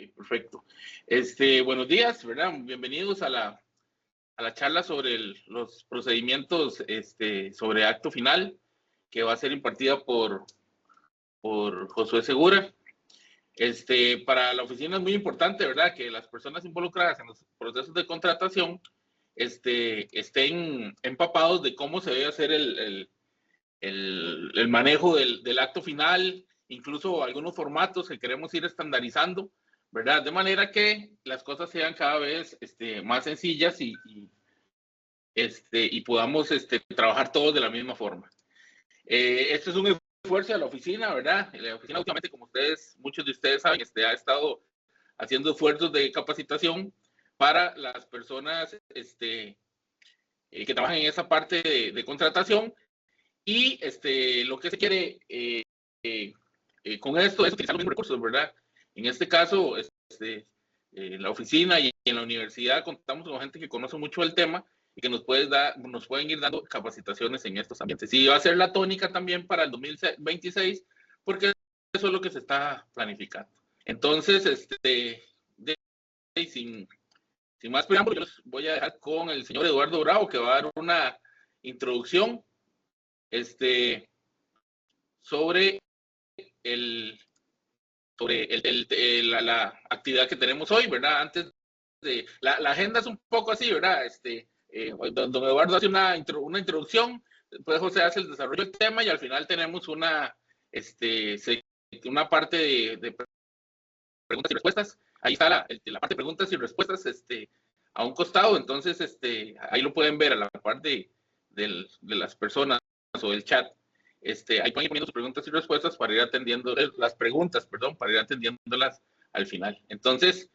Perfecto. Buenos días, ¿verdad? Bienvenidos a la charla sobre los procedimientos sobre acto final, que va a ser impartida por Josué Segura. Para la oficina es muy importante, ¿verdad?, que las personas involucradas en los procesos de contratación estén empapados de cómo se debe hacer el manejo del acto final, incluso algunos formatos que queremos ir estandarizando, ¿verdad? De manera que las cosas sean cada vez más sencillas y podamos trabajar todos de la misma forma. Esto es un esfuerzo de la oficina, ¿verdad? La oficina últimamente, como muchos de ustedes saben, ha estado haciendo esfuerzos de capacitación para las personas que trabajan en esa parte de contratación, y lo que se quiere con esto es utilizar los mismos recursos, ¿verdad? En este caso, en la oficina y en la universidad contamos con gente que conoce mucho el tema y que nos pueden ir dando capacitaciones en estos ambientes. Y va a ser la tónica también para el 2026, porque eso es lo que se está planificando. Entonces, sin más preámbulos, yo les voy a dejar con el señor Eduardo Bravo, que va a dar una introducción sobre la actividad que tenemos hoy, ¿verdad? Antes de la agenda es un poco así, ¿verdad? Don Eduardo hace una introducción, después José hace el desarrollo del tema y al final tenemos una parte de preguntas y respuestas. Ahí está la parte de preguntas y respuestas a un costado, entonces ahí lo pueden ver a la parte de las personas o del chat. Ahí pueden ir poniendo sus preguntas y respuestas para ir atendiendo las preguntas, para ir atendiéndolas al final. Entonces,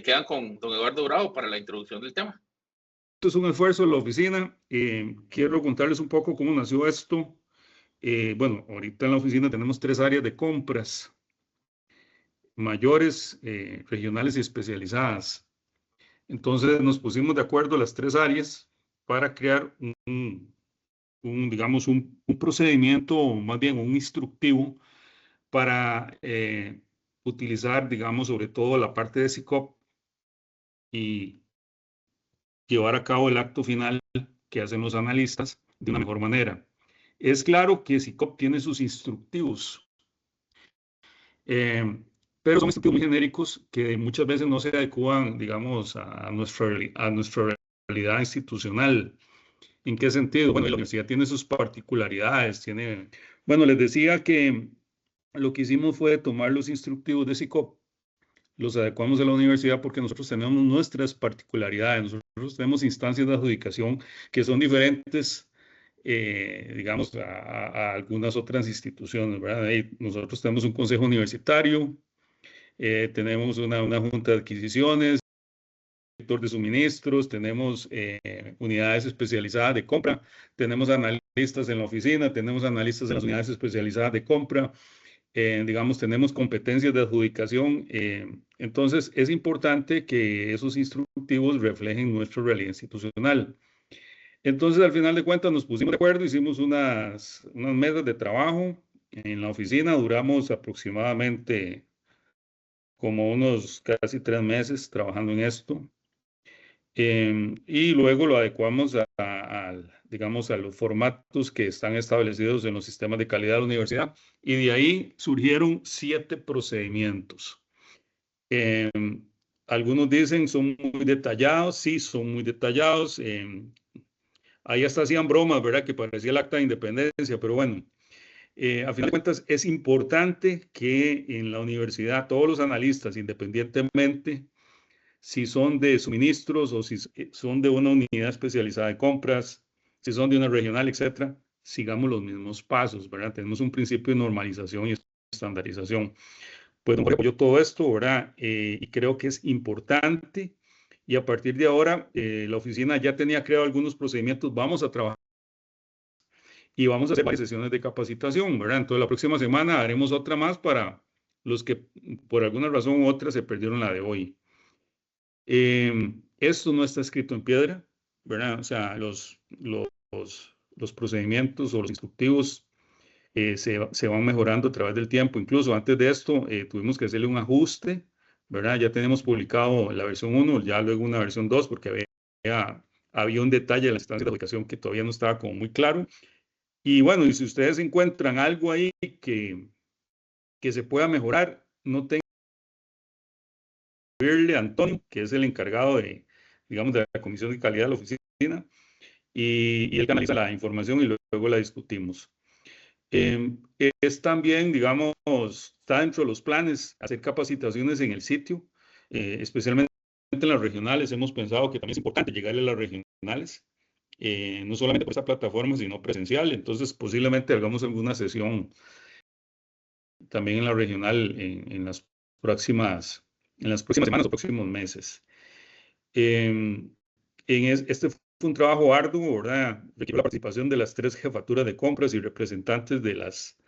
quedan con don Eduardo Bravo para la introducción del tema. Esto es un esfuerzo de la oficina. Quiero contarles un poco cómo nació esto. Bueno, ahorita en la oficina tenemos 3 áreas de compras: mayores, regionales y especializadas. Entonces nos pusimos de acuerdo las 3 áreas para crear digamos, un procedimiento, o más bien un instructivo para utilizar, digamos, sobre todo la parte de SICOP y llevar a cabo el acto final que hacen los analistas de una mejor manera. Es claro que SICOP tiene sus instructivos, pero son instructivos muy genéricos que muchas veces no se adecuan, digamos, a nuestra realidad institucional. ¿En qué sentido? Bueno, la universidad tiene sus particularidades, Bueno, les decía que lo que hicimos fue tomar los instructivos de SICOP, los adecuamos a la universidad porque nosotros tenemos nuestras particularidades, nosotros tenemos instancias de adjudicación que son diferentes, digamos, a algunas otras instituciones, ¿verdad? Nosotros tenemos un consejo universitario, tenemos una junta de adquisiciones, sector de suministros, tenemos unidades especializadas de compra, tenemos analistas en la oficina, tenemos analistas en las unidades especializadas de compra, digamos, tenemos competencias de adjudicación. Entonces, es importante que esos instructivos reflejen nuestra realidad institucional. Entonces, al final de cuentas, nos pusimos de acuerdo, hicimos unas mesas de trabajo en la oficina, duramos aproximadamente como unos casi 3 meses trabajando en esto. Y luego lo adecuamos digamos, a los formatos que están establecidos en los sistemas de calidad de la universidad, y de ahí surgieron 7 procedimientos. Algunos dicen son muy detallados, sí, son muy detallados. Ahí hasta hacían bromas, ¿verdad?, que parecía el acta de independencia, pero bueno, a final de cuentas es importante que en la universidad todos los analistas, independientemente si son de suministros o si son de una unidad especializada de compras, si son de una regional, etcétera, sigamos los mismos pasos, ¿verdad? Tenemos un principio de normalización y estandarización. Pues don Jorge apoyó todo esto, ¿verdad? Y creo que es importante, y a partir de ahora la oficina ya tenía creado algunos procedimientos, vamos a trabajar y vamos a hacer varias sesiones de capacitación, ¿verdad? Entonces la próxima semana haremos otra más para los que por alguna razón u otra se perdieron la de hoy. Esto no está escrito en piedra, ¿verdad? O sea, los procedimientos o los instructivos se van mejorando a través del tiempo. Incluso antes de esto tuvimos que hacerle un ajuste ¿verdad? Ya tenemos publicado la versión 1, ya luego una versión 2, porque había un detalle en la instancia de aplicación que todavía no estaba como muy claro. Y bueno, y si ustedes encuentran algo ahí que se pueda mejorar, no tengan que escribirle a Antonio, que es el encargado de, digamos, de la Comisión de Calidad de la oficina, y él canaliza la información y luego la discutimos. Es también, digamos, está dentro de los planes hacer capacitaciones en el sitio, especialmente en las regionales. Hemos pensado que también es importante llegarle a las regionales, no solamente por esta plataforma, sino presencial. Entonces, posiblemente hagamos alguna sesión también en la regional en las próximas semanas o próximos meses. Este fue un trabajo arduo, ¿verdad? Requiere la participación de las 3 jefaturas de compras y representantes de las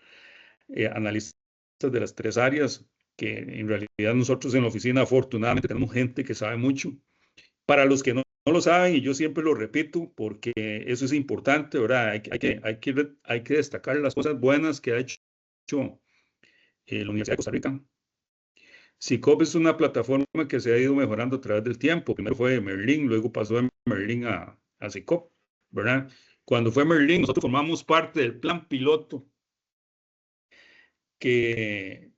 analistas de las 3 áreas, que en realidad nosotros en la oficina afortunadamente tenemos gente que sabe mucho. Para los que no lo saben, y yo siempre lo repito, porque eso es importante, ¿verdad? Hay que destacar las cosas buenas que ha hecho la Universidad de Costa Rica. SICOP es una plataforma que se ha ido mejorando a través del tiempo. Primero fue Merlin, luego pasó de Merlin a SICOP, ¿verdad? Cuando fue Merlin, nosotros formamos parte del plan piloto que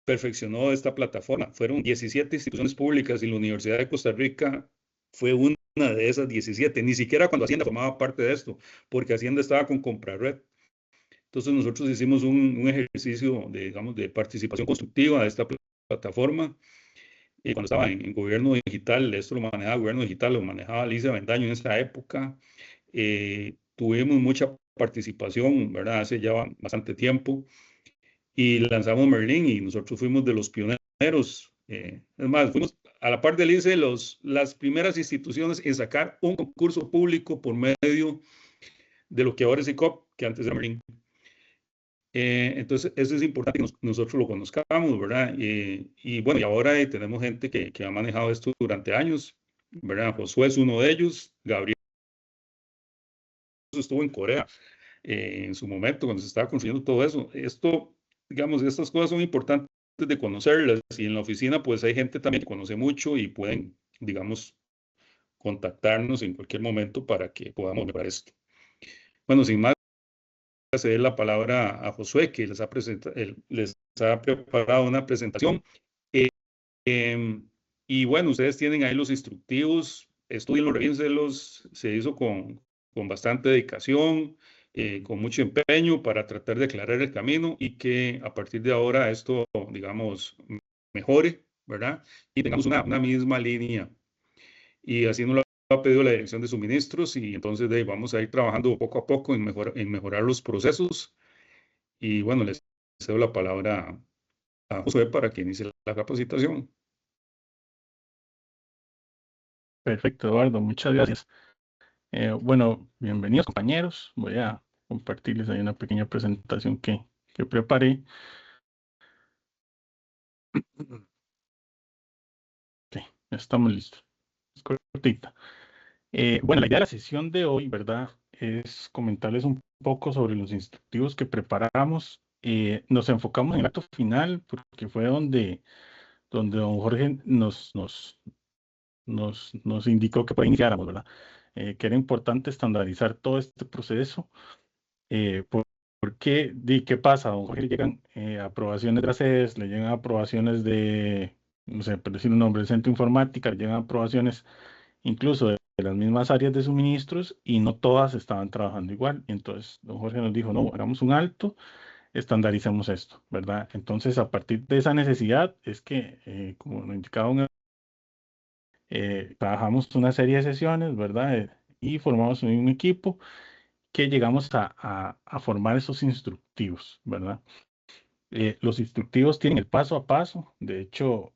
perfeccionó esta plataforma. Fueron 17 instituciones públicas y la Universidad de Costa Rica fue una de esas 17. Ni siquiera cuando Hacienda formaba parte de esto, porque Hacienda estaba con Comprared. Entonces nosotros hicimos un ejercicio de, digamos, de participación constructiva de esta plataforma. Cuando estaba en gobierno digital, esto lo manejaba gobierno digital, lo manejaba Alicia Bendaño en esa época. Tuvimos mucha participación, ¿verdad? Hace ya bastante tiempo. Y lanzamos Merlin y nosotros fuimos de los pioneros. Es más, fuimos a la par del ICE las primeras instituciones en sacar un concurso público por medio de lo que ahora es ICOP, que antes era Merlin. Entonces, eso es importante que nosotros lo conozcamos, ¿verdad? Y bueno, y ahora tenemos gente que ha manejado esto durante años, ¿verdad? Josué es uno de ellos, Gabriel estuvo en Corea en su momento cuando se estaba construyendo todo eso. Esto, digamos, estas cosas son importantes de conocerlas y en la oficina pues hay gente también que conoce mucho y pueden, digamos, contactarnos en cualquier momento para que podamos mejorar esto. Bueno, sin más, ceder la palabra a Josué, que les ha preparado una presentación. Y bueno, ustedes tienen ahí los instructivos, estudienlos, revísenlos, se hizo con bastante dedicación, con mucho empeño para tratar de aclarar el camino y que a partir de ahora esto, digamos, mejore, ¿verdad? Y tengamos una misma línea. Y así nos lo ha pedido la Dirección de Suministros y entonces vamos a ir trabajando poco a poco en mejorar los procesos. Y bueno, les cedo la palabra a Josué para que inicie la capacitación. Perfecto, Eduardo, muchas gracias. Bueno, bienvenidos compañeros. Voy a compartirles ahí una pequeña presentación que preparé. Ok, ya estamos listos. Es cortita. Bueno, la idea de la sesión de hoy, ¿verdad? Es comentarles un poco sobre los instructivos que preparamos. Nos enfocamos en el acto final porque fue donde don Jorge nos indicó que iniciáramos, ¿verdad? Que era importante estandarizar todo este proceso. ¿Por qué? ¿Qué pasa? A don Jorge le llegan aprobaciones de la CES, le llegan aprobaciones de, no sé, por decir un nombre, del Centro de Informática, le llegan aprobaciones incluso de las mismas áreas de suministros y no todas estaban trabajando igual. Entonces, don Jorge nos dijo, no, hagamos un alto, estandaricemos esto, ¿verdad? Entonces, a partir de esa necesidad es que, como lo indicaba un trabajamos una serie de sesiones, ¿verdad? Y formamos un equipo que llegamos a formar esos instructivos, ¿verdad? Los instructivos tienen el paso a paso. De hecho,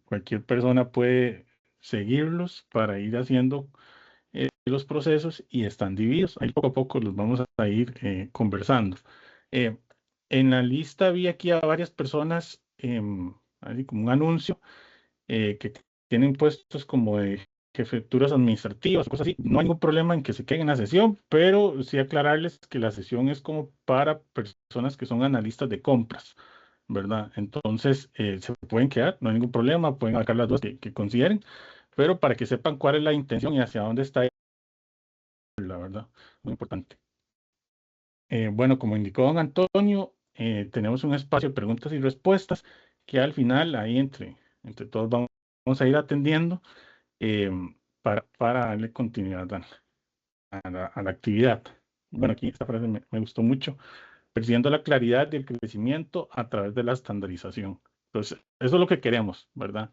cualquier persona puede seguirlos para ir haciendo los procesos y están divididos. Ahí poco a poco los vamos a ir conversando. En la lista vi aquí a varias personas, así como un anuncio, que tienen puestos como de jefaturas administrativas, cosas así. No hay ningún problema en que se queden en la sesión, pero sí aclararles que la sesión es como para personas que son analistas de compras, ¿verdad? Entonces, se pueden quedar, no hay ningún problema, pueden sacar las dudas que consideren, pero para que sepan cuál es la intención y hacia dónde está, la verdad, muy importante. Bueno, como indicó don Antonio, tenemos un espacio de preguntas y respuestas que al final, ahí entre todos vamos a ir atendiendo para darle continuidad a la actividad. Bueno, aquí esta frase me gustó mucho. Persiguiendo la claridad y el crecimiento a través de la estandarización. Entonces, eso es lo que queremos, ¿verdad?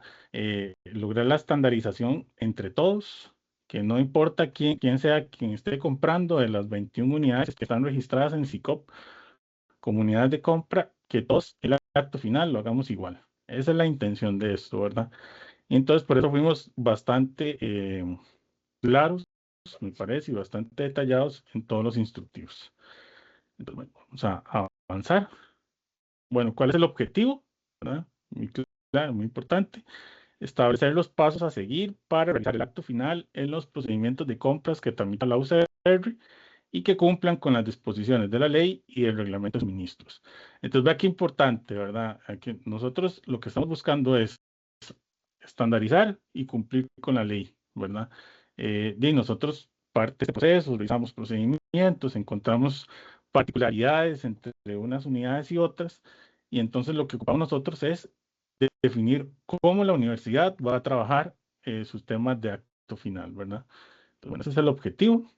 Lograr la estandarización entre todos, que no importa quién sea quien esté comprando de las 21 unidades que están registradas en SICOP, comunidades de compra, que todos el acto final lo hagamos igual. Esa es la intención de esto, ¿verdad? Y entonces, por eso fuimos bastante claros, me parece, y bastante detallados en todos los instructivos. Entonces, bueno, vamos a avanzar. Bueno, ¿cuál es el objetivo? ¿Verdad? Muy claro, muy importante. Establecer los pasos a seguir para realizar el acto final en los procedimientos de compras que tramita la UCR y que cumplan con las disposiciones de la ley y del reglamento de suministros. Entonces, vea qué importante, ¿verdad? Aquí nosotros lo que estamos buscando es estandarizar y cumplir con la ley, ¿verdad? Y nosotros, parte de este proceso, realizamos procedimientos, encontramos particularidades entre unas unidades y otras, y entonces lo que ocupamos nosotros es definir cómo la universidad va a trabajar sus temas de acto final, ¿verdad? Entonces, bueno, ese es el objetivo.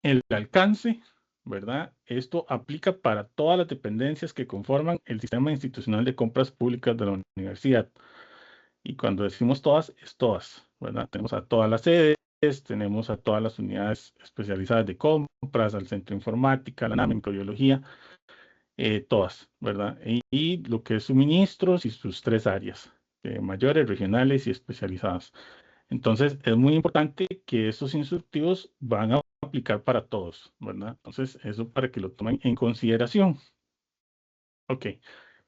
El alcance, ¿verdad? Esto aplica para todas las dependencias que conforman el sistema institucional de compras públicas de la universidad. Y cuando decimos todas, es todas, ¿verdad? Tenemos a todas las sedes, tenemos a todas las unidades especializadas de compras, al centro de informática, la NAM, microbiología, todas, ¿verdad? Y lo que es suministros y sus tres áreas, mayores, regionales y especializadas. Entonces, es muy importante que estos instructivos van a aplicar para todos, ¿verdad? Entonces, eso para que lo tomen en consideración. Ok,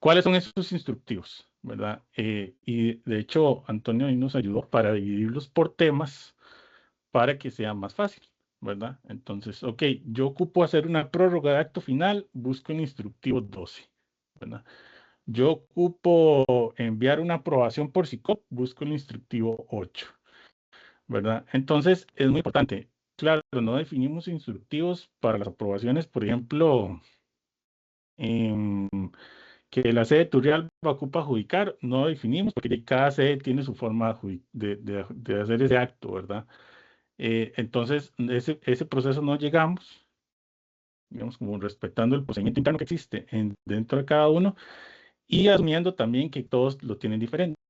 ¿cuáles son esos instructivos? ¿Verdad? Y de hecho, Antonio ahí nos ayudó para dividirlos por temas para que sea más fácil, ¿verdad? Entonces, ok, yo ocupo hacer una prórroga de acto final, busco el instructivo 12, ¿verdad? Yo ocupo enviar una aprobación por SICOP, busco el instructivo 8, ¿verdad? Entonces, es muy importante. Claro, no definimos instructivos para las aprobaciones, por ejemplo, que la sede Turrialba ocupa adjudicar, no definimos, porque cada sede tiene su forma de hacer ese acto, ¿verdad? Entonces, ese proceso no llegamos, digamos, como respetando el procedimiento interno que existe dentro de cada uno y asumiendo también que todos lo tienen diferente.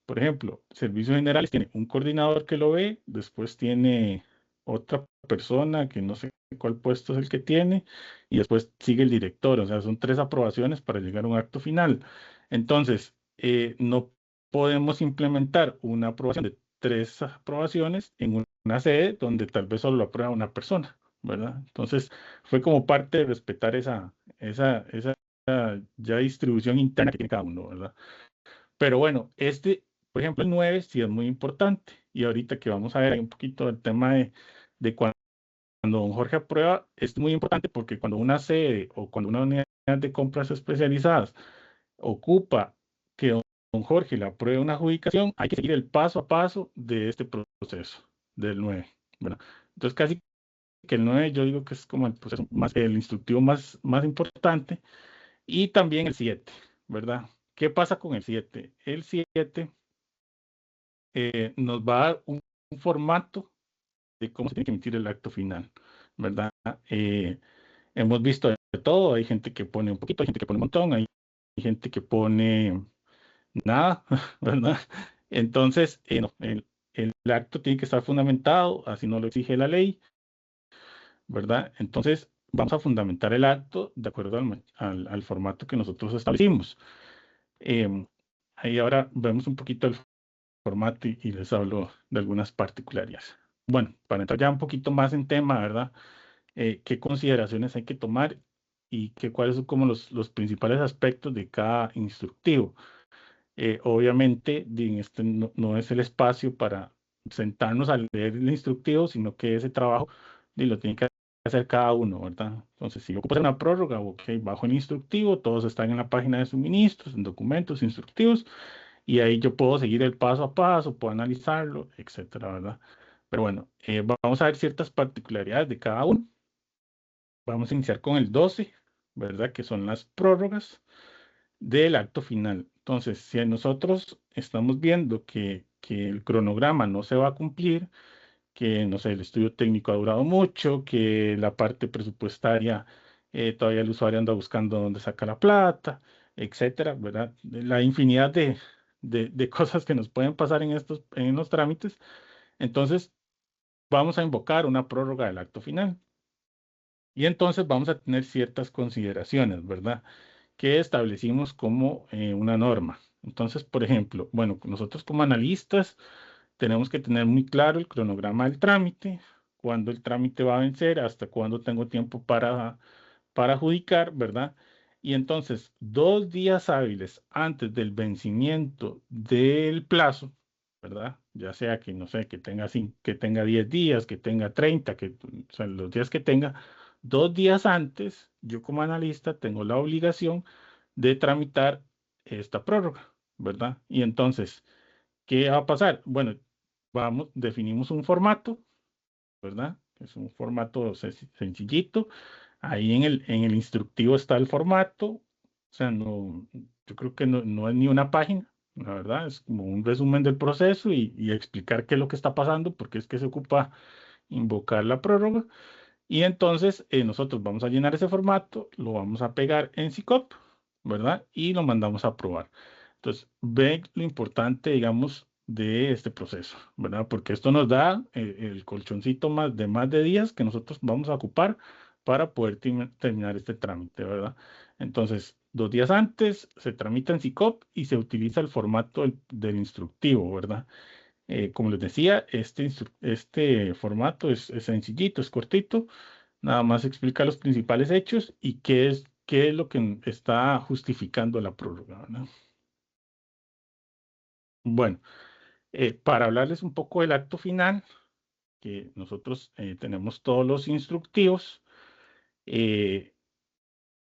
Por ejemplo, servicios generales tiene un coordinador que lo ve, después tiene otra persona que no sé cuál puesto es el que tiene, y después sigue el director. O sea, son 3 aprobaciones para llegar a un acto final. Entonces, no podemos implementar una aprobación de 3 aprobaciones en una sede donde tal vez solo lo aprueba una persona, ¿verdad? Entonces, fue como parte de respetar esa ya distribución interna que tiene cada uno, ¿verdad? Pero bueno, por ejemplo, el 9 sí es muy importante. Y ahorita que vamos a ver ahí un poquito el tema de cuando don Jorge aprueba, es muy importante porque cuando una sede o cuando una unidad de compras especializadas ocupa que don Jorge le apruebe una adjudicación, hay que seguir el paso a paso de este proceso, del 9. Bueno, entonces casi que el 9 yo digo que es como el proceso el instructivo más importante. Y también el 7, ¿verdad? ¿Qué pasa con el 7? El 7 nos va a dar un formato de cómo se tiene que emitir el acto final, ¿verdad? Hemos visto de todo, hay gente que pone un poquito, hay gente que pone un montón, hay gente que pone nada, ¿verdad? Entonces, no, el acto tiene que estar fundamentado, así no lo exige la ley, ¿verdad? Entonces, vamos a fundamentar el acto de acuerdo al formato que nosotros establecimos. Ahí ahora vemos un poquito el formato y les hablo de algunas particularidades. Bueno, para entrar ya un poquito más en tema, ¿verdad? ¿Qué consideraciones hay que tomar y cuáles son como los principales aspectos de cada instructivo? Obviamente, este no es el espacio para sentarnos a leer el instructivo, sino que ese trabajo lo tienen que hacer cada uno, ¿verdad? Entonces, si yo ocupo hacer una prórroga, ok, bajo el instructivo, todos están en la página de suministros, en documentos, instructivos, y ahí yo puedo seguir el paso a paso, puedo analizarlo, etcétera, ¿verdad? Pero bueno, vamos a ver ciertas particularidades de cada uno. Vamos a iniciar con el 12, ¿verdad? Que son las prórrogas del acto final. Entonces, si nosotros estamos viendo que el cronograma no se va a cumplir, que, no sé, el estudio técnico ha durado mucho, que la parte presupuestaria, todavía el usuario anda buscando dónde saca la plata, etcétera, ¿verdad? La infinidad de cosas que nos pueden pasar en los trámites. Entonces, vamos a invocar una prórroga del acto final. Y entonces vamos a tener ciertas consideraciones, ¿verdad? Que establecimos como una norma. Entonces, por ejemplo, bueno, nosotros como analistas tenemos que tener muy claro el cronograma del trámite, cuándo el trámite va a vencer, hasta cuándo tengo tiempo para adjudicar, ¿verdad? Y entonces, 2 días hábiles antes del vencimiento del plazo, ¿verdad? Ya sea que, no sé, que tenga 10 días, que tenga 30, o sea, los días que tenga, 2 días antes, yo como analista tengo la obligación de tramitar esta prórroga, ¿verdad? Y entonces, ¿qué va a pasar? Bueno, definimos un formato, ¿verdad? Es un formato sencillito. Ahí en el instructivo está el formato. O sea, no, yo creo que no es ni una página, la verdad, es como un resumen del proceso y explicar qué es lo que está pasando, porque es que se ocupa invocar la prórroga. Y entonces nosotros vamos a llenar ese formato, lo vamos a pegar en SICOP, ¿verdad? Y lo mandamos a probar. Entonces, ve lo importante, digamos, de este proceso, ¿verdad? Porque esto nos da el colchoncito más de días que nosotros vamos a ocupar para poder terminar este trámite, ¿verdad? Entonces, 2 días antes se tramita en SICOP y se utiliza el formato del instructivo, ¿verdad? Como les decía, este formato es sencillito, es cortito, nada más explica los principales hechos y qué es lo que está justificando la prórroga, ¿verdad? Bueno, para hablarles un poco del acto final, que nosotros tenemos todos los instructivos. eh,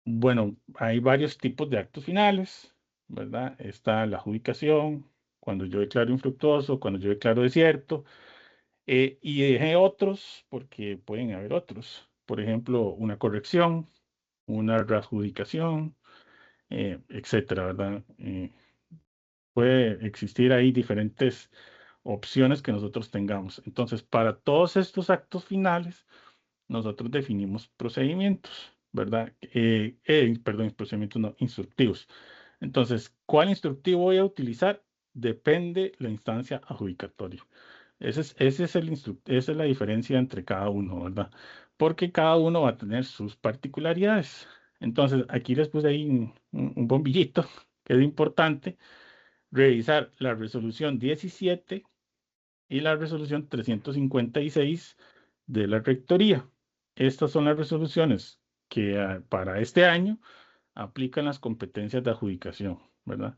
bueno, hay varios tipos de actos finales, ¿verdad? Está la adjudicación, cuando yo declaro infructuoso, cuando yo declaro desierto. Y dejé otros porque pueden haber otros. Por ejemplo, una corrección, una readjudicación, etcétera, ¿verdad? Puede existir ahí diferentes opciones que nosotros tengamos. Entonces, para todos estos actos finales, nosotros definimos procedimientos, ¿verdad? Perdón, procedimientos no, instructivos. Entonces, ¿cuál instructivo voy a utilizar? Depende la instancia adjudicatoria. Esa es la diferencia entre cada uno, ¿verdad? Porque cada uno va a tener sus particularidades. Entonces, aquí les puse ahí un bombillito que es importante revisar la resolución 17 y la resolución 356 de la Rectoría. Estas son las resoluciones que para este año aplican las competencias de adjudicación, ¿verdad?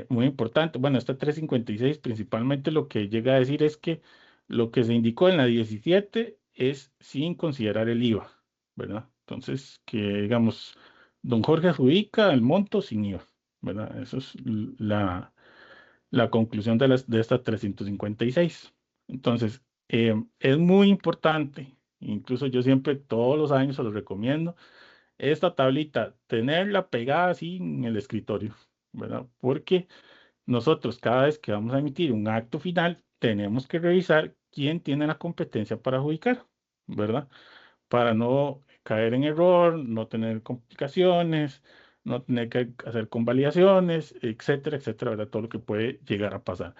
Muy importante. Bueno, esta 356 principalmente lo que llega a decir es que lo que se indicó en la 17 es sin considerar el IVA, ¿verdad? Entonces, que digamos, don Jorge adjudica el monto sin IVA, ¿verdad? Eso es la conclusión de esta 356. Entonces, es muy importante, incluso yo siempre todos los años se los recomiendo, esta tablita, tenerla pegada así en el escritorio, ¿verdad? Porque nosotros cada vez que vamos a emitir un acto final, tenemos que revisar quién tiene la competencia para adjudicar, ¿verdad? Para no caer en error, no tener complicaciones, no tener que hacer convalidaciones, etcétera, etcétera, ¿verdad? Todo lo que puede llegar a pasar.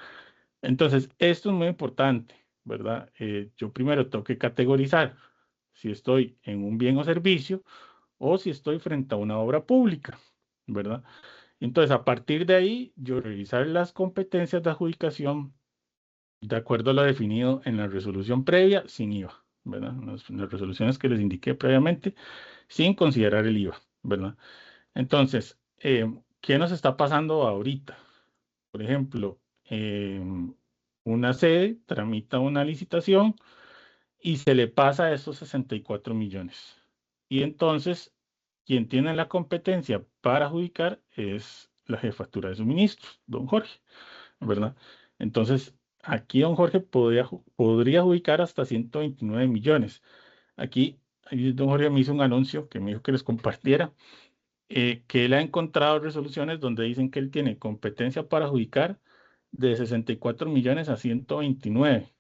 Entonces, esto es muy importante, ¿verdad? Yo primero tengo que categorizar si estoy en un bien o servicio o si estoy frente a una obra pública, ¿verdad? Entonces, a partir de ahí, yo revisar las competencias de adjudicación de acuerdo a lo definido en la resolución previa sin IVA, ¿verdad? Las resoluciones que les indiqué previamente, sin considerar el IVA, ¿verdad? Entonces, ¿qué nos está pasando ahorita? Por ejemplo, una sede tramita una licitación y se le pasa esos 64 millones. Y entonces, quien tiene la competencia para adjudicar es la jefatura de suministros, don Jorge, ¿verdad? Entonces, aquí don Jorge podría adjudicar hasta 129 millones. Aquí, ahí don Jorge me hizo un anuncio que me dijo que les compartiera, que él ha encontrado resoluciones donde dicen que él tiene competencia para adjudicar de 64 millones a 129,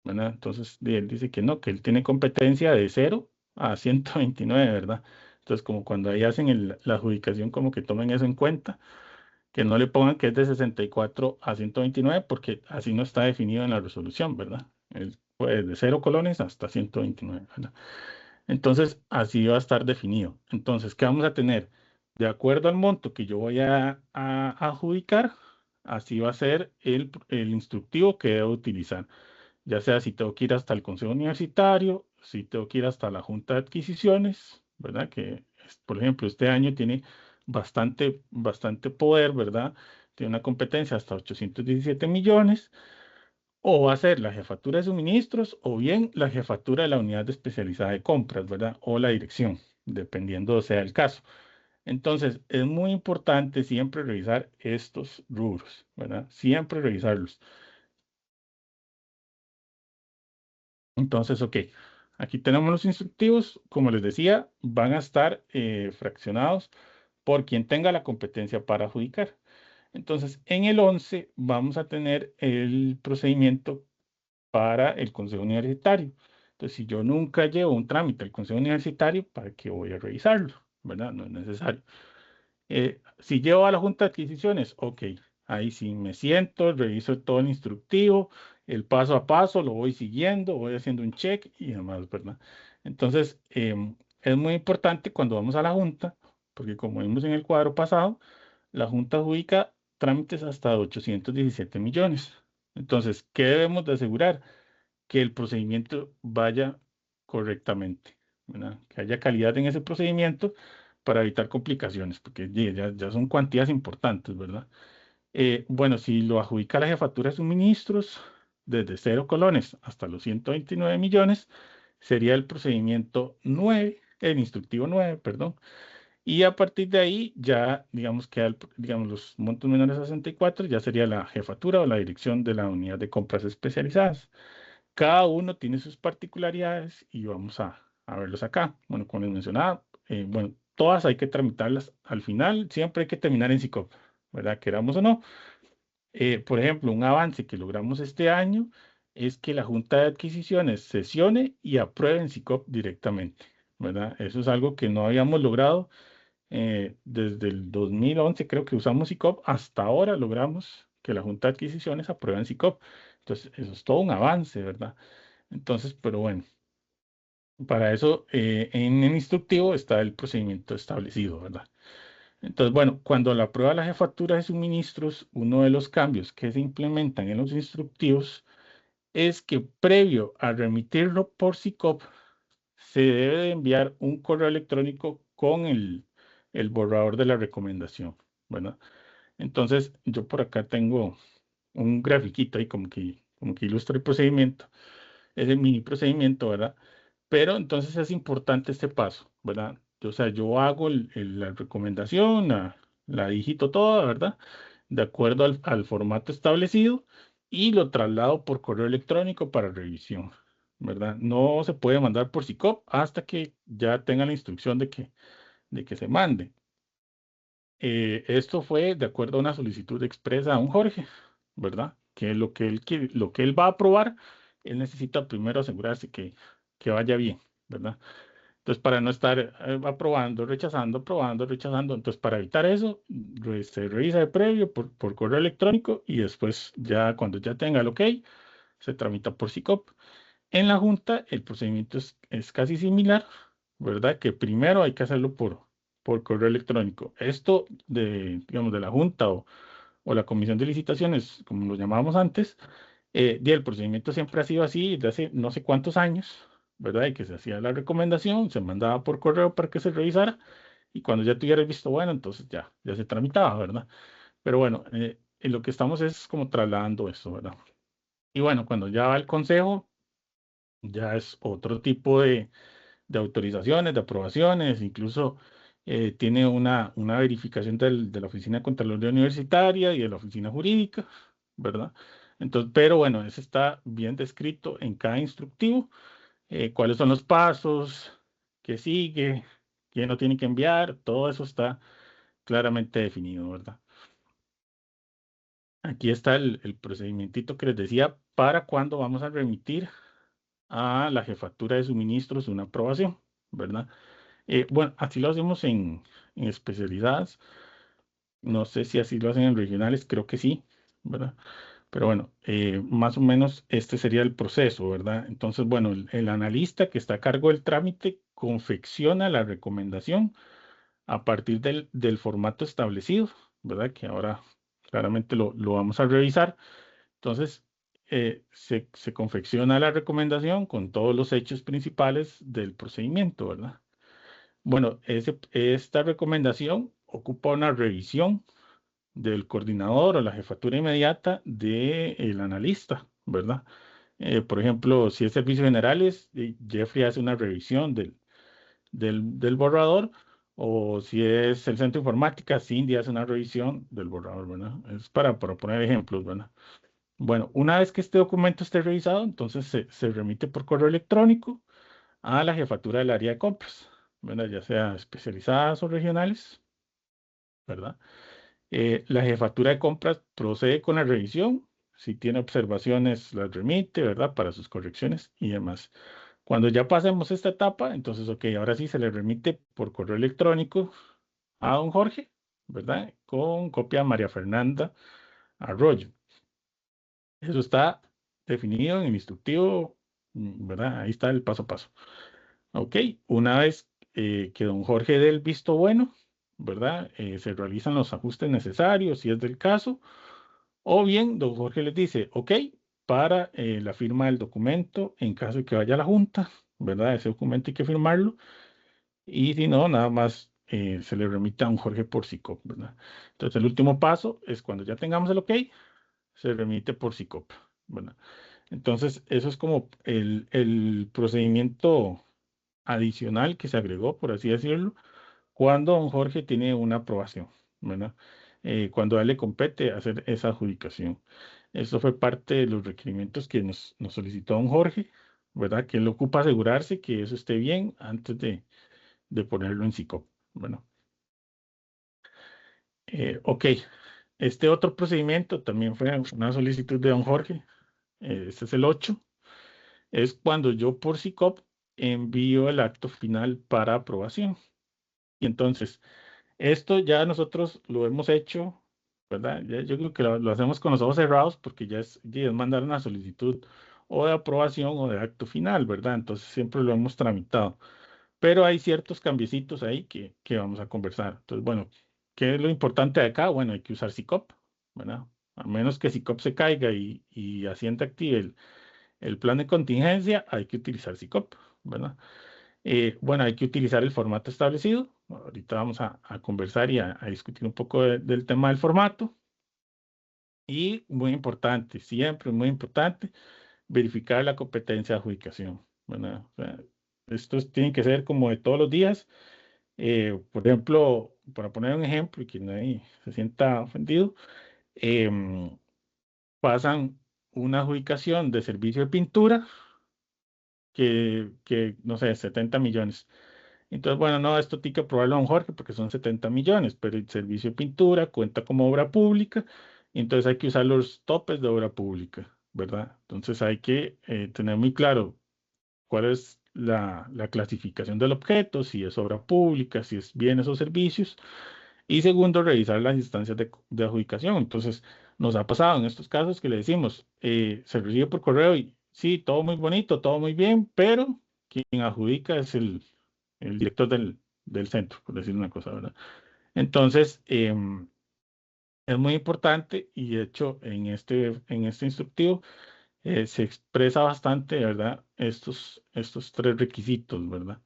¿verdad? Entonces, él dice que no, que él tiene competencia de 0 a 129, ¿verdad? Entonces, como cuando ahí hacen la adjudicación, como que tomen eso en cuenta, que no le pongan que es de 64 a 129, porque así no está definido en la resolución, ¿verdad? Es pues, de 0 colones hasta 129, ¿verdad? Entonces, así va a estar definido. Entonces, ¿qué vamos a tener? De acuerdo al monto que yo voy a adjudicar, así va a ser el instructivo que debo utilizar. Ya sea si tengo que ir hasta el Consejo Universitario, si tengo que ir hasta la Junta de Adquisiciones, ¿verdad? Que, por ejemplo, este año tiene bastante poder, ¿verdad? Tiene una competencia hasta 817 millones. O va a ser la jefatura de suministros o bien la jefatura de la unidad especializada de compras, ¿verdad? O la dirección, dependiendo sea el caso. Entonces, es muy importante siempre revisar estos rubros, ¿verdad? Siempre revisarlos. Entonces, ok, aquí tenemos los instructivos. Como les decía, van a estar fraccionados por quien tenga la competencia para adjudicar. Entonces, en el 11 vamos a tener el procedimiento para el Consejo Universitario. Entonces, si yo nunca llevo un trámite al Consejo Universitario, ¿para qué voy a revisarlo? ¿Verdad? No es necesario. Si llevo a la Junta de Adquisiciones, ok, ahí sí me siento, reviso todo el instructivo, el paso a paso, lo voy siguiendo, voy haciendo un check y demás, ¿verdad? Entonces, es muy importante cuando vamos a la Junta, porque como vimos en el cuadro pasado, la Junta adjudica trámites hasta 817 millones. Entonces, ¿qué debemos de asegurar? Que el procedimiento vaya correctamente, ¿verdad? Que haya calidad en ese procedimiento para evitar complicaciones, porque ya son cuantías importantes, ¿verdad? Bueno, si lo adjudica la jefatura de suministros, desde 0 colones hasta los 129 millones, sería el procedimiento 9, el instructivo 9, perdón. Y a partir de ahí, ya, digamos, digamos, los montos menores a 64, ya sería la jefatura o la dirección de la unidad de compras especializadas. Cada uno tiene sus particularidades y vamos a verlos acá. Bueno, como les mencionaba, bueno, todas hay que tramitarlas al final, siempre hay que terminar en SICOP, ¿verdad? Queramos o no. Por ejemplo, un avance que logramos este año es que la Junta de Adquisiciones sesione y apruebe en SICOP directamente, ¿verdad? Eso es algo que no habíamos logrado desde el 2011, creo que usamos SICOP, hasta ahora logramos que la Junta de Adquisiciones apruebe en SICOP. Entonces, eso es todo un avance, ¿verdad? Entonces, pero bueno, para eso en el instructivo está el procedimiento establecido, ¿verdad? Entonces, bueno, cuando la prueba la jefatura de suministros, uno de los cambios que se implementan en los instructivos es que previo a remitirlo por SICOP, se debe de enviar un correo electrónico con el borrador de la recomendación, ¿verdad? Entonces, yo por acá tengo un grafiquito ahí como que ilustra el procedimiento, ese mini procedimiento, ¿verdad? Pero entonces es importante este paso, ¿verdad? O sea, yo hago la recomendación, la digito toda, ¿verdad? De acuerdo al formato establecido y lo traslado por correo electrónico para revisión, ¿verdad? No se puede mandar por SICOP hasta que ya tenga la instrucción de que se mande. Esto fue de acuerdo a una solicitud expresa a un Jorge, ¿verdad? Que lo que él va a aprobar, él necesita primero asegurarse que vaya bien, ¿verdad? Entonces, para no estar aprobando, rechazando, entonces para evitar eso, se revisa de previo por correo electrónico y después ya cuando ya tenga el OK, se tramita por SICOP. En la Junta el procedimiento es casi similar, ¿verdad? Que primero hay que hacerlo por correo electrónico. Esto digamos, de la Junta o la Comisión de Licitaciones, como lo llamábamos antes, y el procedimiento siempre ha sido así desde hace no sé cuántos años, ¿verdad? Y que se hacía la recomendación, se mandaba por correo para que se revisara y cuando ya tuviera el visto bueno, entonces ya se tramitaba, ¿verdad? Pero bueno, en lo que estamos es como trasladando eso, ¿verdad? Y bueno, cuando ya va el consejo, ya es otro tipo de autorizaciones, de aprobaciones, incluso tiene una verificación de la Oficina de Contraloría Universitaria y de la Oficina Jurídica, ¿verdad? Entonces, pero bueno, eso está bien descrito en cada instructivo, cuáles son los pasos, qué sigue, quién lo tiene que enviar, todo eso está claramente definido, ¿verdad? Aquí está el procedimientito que les decía para cuando vamos a remitir a la jefatura de suministros una aprobación, ¿verdad? Bueno, así lo hacemos en especialidades. No sé si así lo hacen en regionales, creo que sí, ¿verdad? Pero bueno, más o menos este sería el proceso, ¿verdad? Entonces, bueno, el analista que está a cargo del trámite confecciona la recomendación a partir del formato establecido, ¿verdad? Que ahora claramente lo vamos a revisar. Entonces, se confecciona la recomendación con todos los hechos principales del procedimiento, ¿verdad? Bueno, esta recomendación ocupa una revisión del coordinador o la jefatura inmediata del analista, ¿verdad? Por ejemplo, si es servicios generales, Jeffrey hace una revisión del borrador, o si es el centro de informática, Cindy hace una revisión del borrador, ¿verdad? Es para poner ejemplos, ¿verdad? Bueno, una vez que este documento esté revisado, entonces se remite por correo electrónico a la jefatura del área de compras, ¿verdad? Ya sea especializadas o regionales, ¿verdad? La jefatura de compras procede con la revisión. Si tiene observaciones, las remite, ¿verdad? Para sus correcciones y demás. Cuando ya pasemos esta etapa, entonces, ok, ahora sí se le remite por correo electrónico a don Jorge, ¿verdad? Con copia a María Fernanda Arroyo. Eso está definido en el instructivo, ¿verdad? Ahí está el paso a paso. Ok, una vez que don Jorge dé el visto bueno, ¿verdad? Se realizan los ajustes necesarios, si es del caso, o bien don Jorge les dice, ok, para la firma del documento, en caso de que vaya a la Junta, ¿verdad? Ese documento hay que firmarlo, y si no, nada más se le remite a don Jorge por SICOP, ¿verdad? Entonces, el último paso es cuando ya tengamos el ok, se remite por SICOP, ¿verdad? Entonces, eso es como el procedimiento adicional que se agregó, por así decirlo, cuando don Jorge tiene una aprobación, ¿verdad? Cuando a él le compete hacer esa adjudicación. Eso fue parte de los requerimientos que nos solicitó don Jorge, ¿verdad? Que él ocupa asegurarse que eso esté bien antes de ponerlo en SICOP, bueno. Ok, este otro procedimiento también fue una solicitud de don Jorge, este es el 8, es cuando yo por SICOP envío el acto final para aprobación. Y entonces, esto ya nosotros lo hemos hecho, ¿verdad? Yo creo que lo hacemos con los ojos cerrados porque ya es mandar una solicitud o de aprobación o de acto final, ¿verdad? Entonces siempre lo hemos tramitado. Pero hay ciertos cambiecitos ahí que vamos a conversar. Entonces, bueno, ¿qué es lo importante de acá? Bueno, hay que usar SICOP, ¿verdad? A menos que SICOP se caiga y Hacienda active el plan de contingencia, hay que utilizar SICOP, ¿verdad? Bueno, hay que utilizar el formato establecido. Ahorita vamos a conversar y a discutir un poco del tema del formato. Y muy importante, siempre muy importante, verificar la competencia de adjudicación, ¿verdad? O sea, estos tienen que ser como de todos los días. Por ejemplo, para poner un ejemplo y que nadie se sienta ofendido, em, pasan una adjudicación de servicio de pintura no sé, 70 millones. Entonces, bueno, no, esto tiene que aprobarlo don Jorge porque son 70 millones, pero el servicio de pintura cuenta como obra pública, y entonces hay que usar los topes de obra pública, ¿verdad? Entonces hay que tener muy claro cuál es la clasificación del objeto, si es obra pública, si es bienes o servicios, y segundo, revisar las instancias de adjudicación. Entonces, nos ha pasado en estos casos que le decimos, se recibe por correo y sí, todo muy bonito, todo muy bien, pero quien adjudica es el director del centro, por decir una cosa, ¿verdad? Entonces, es muy importante y de hecho en este instructivo se expresa bastante, ¿verdad? Estos tres requisitos, ¿verdad?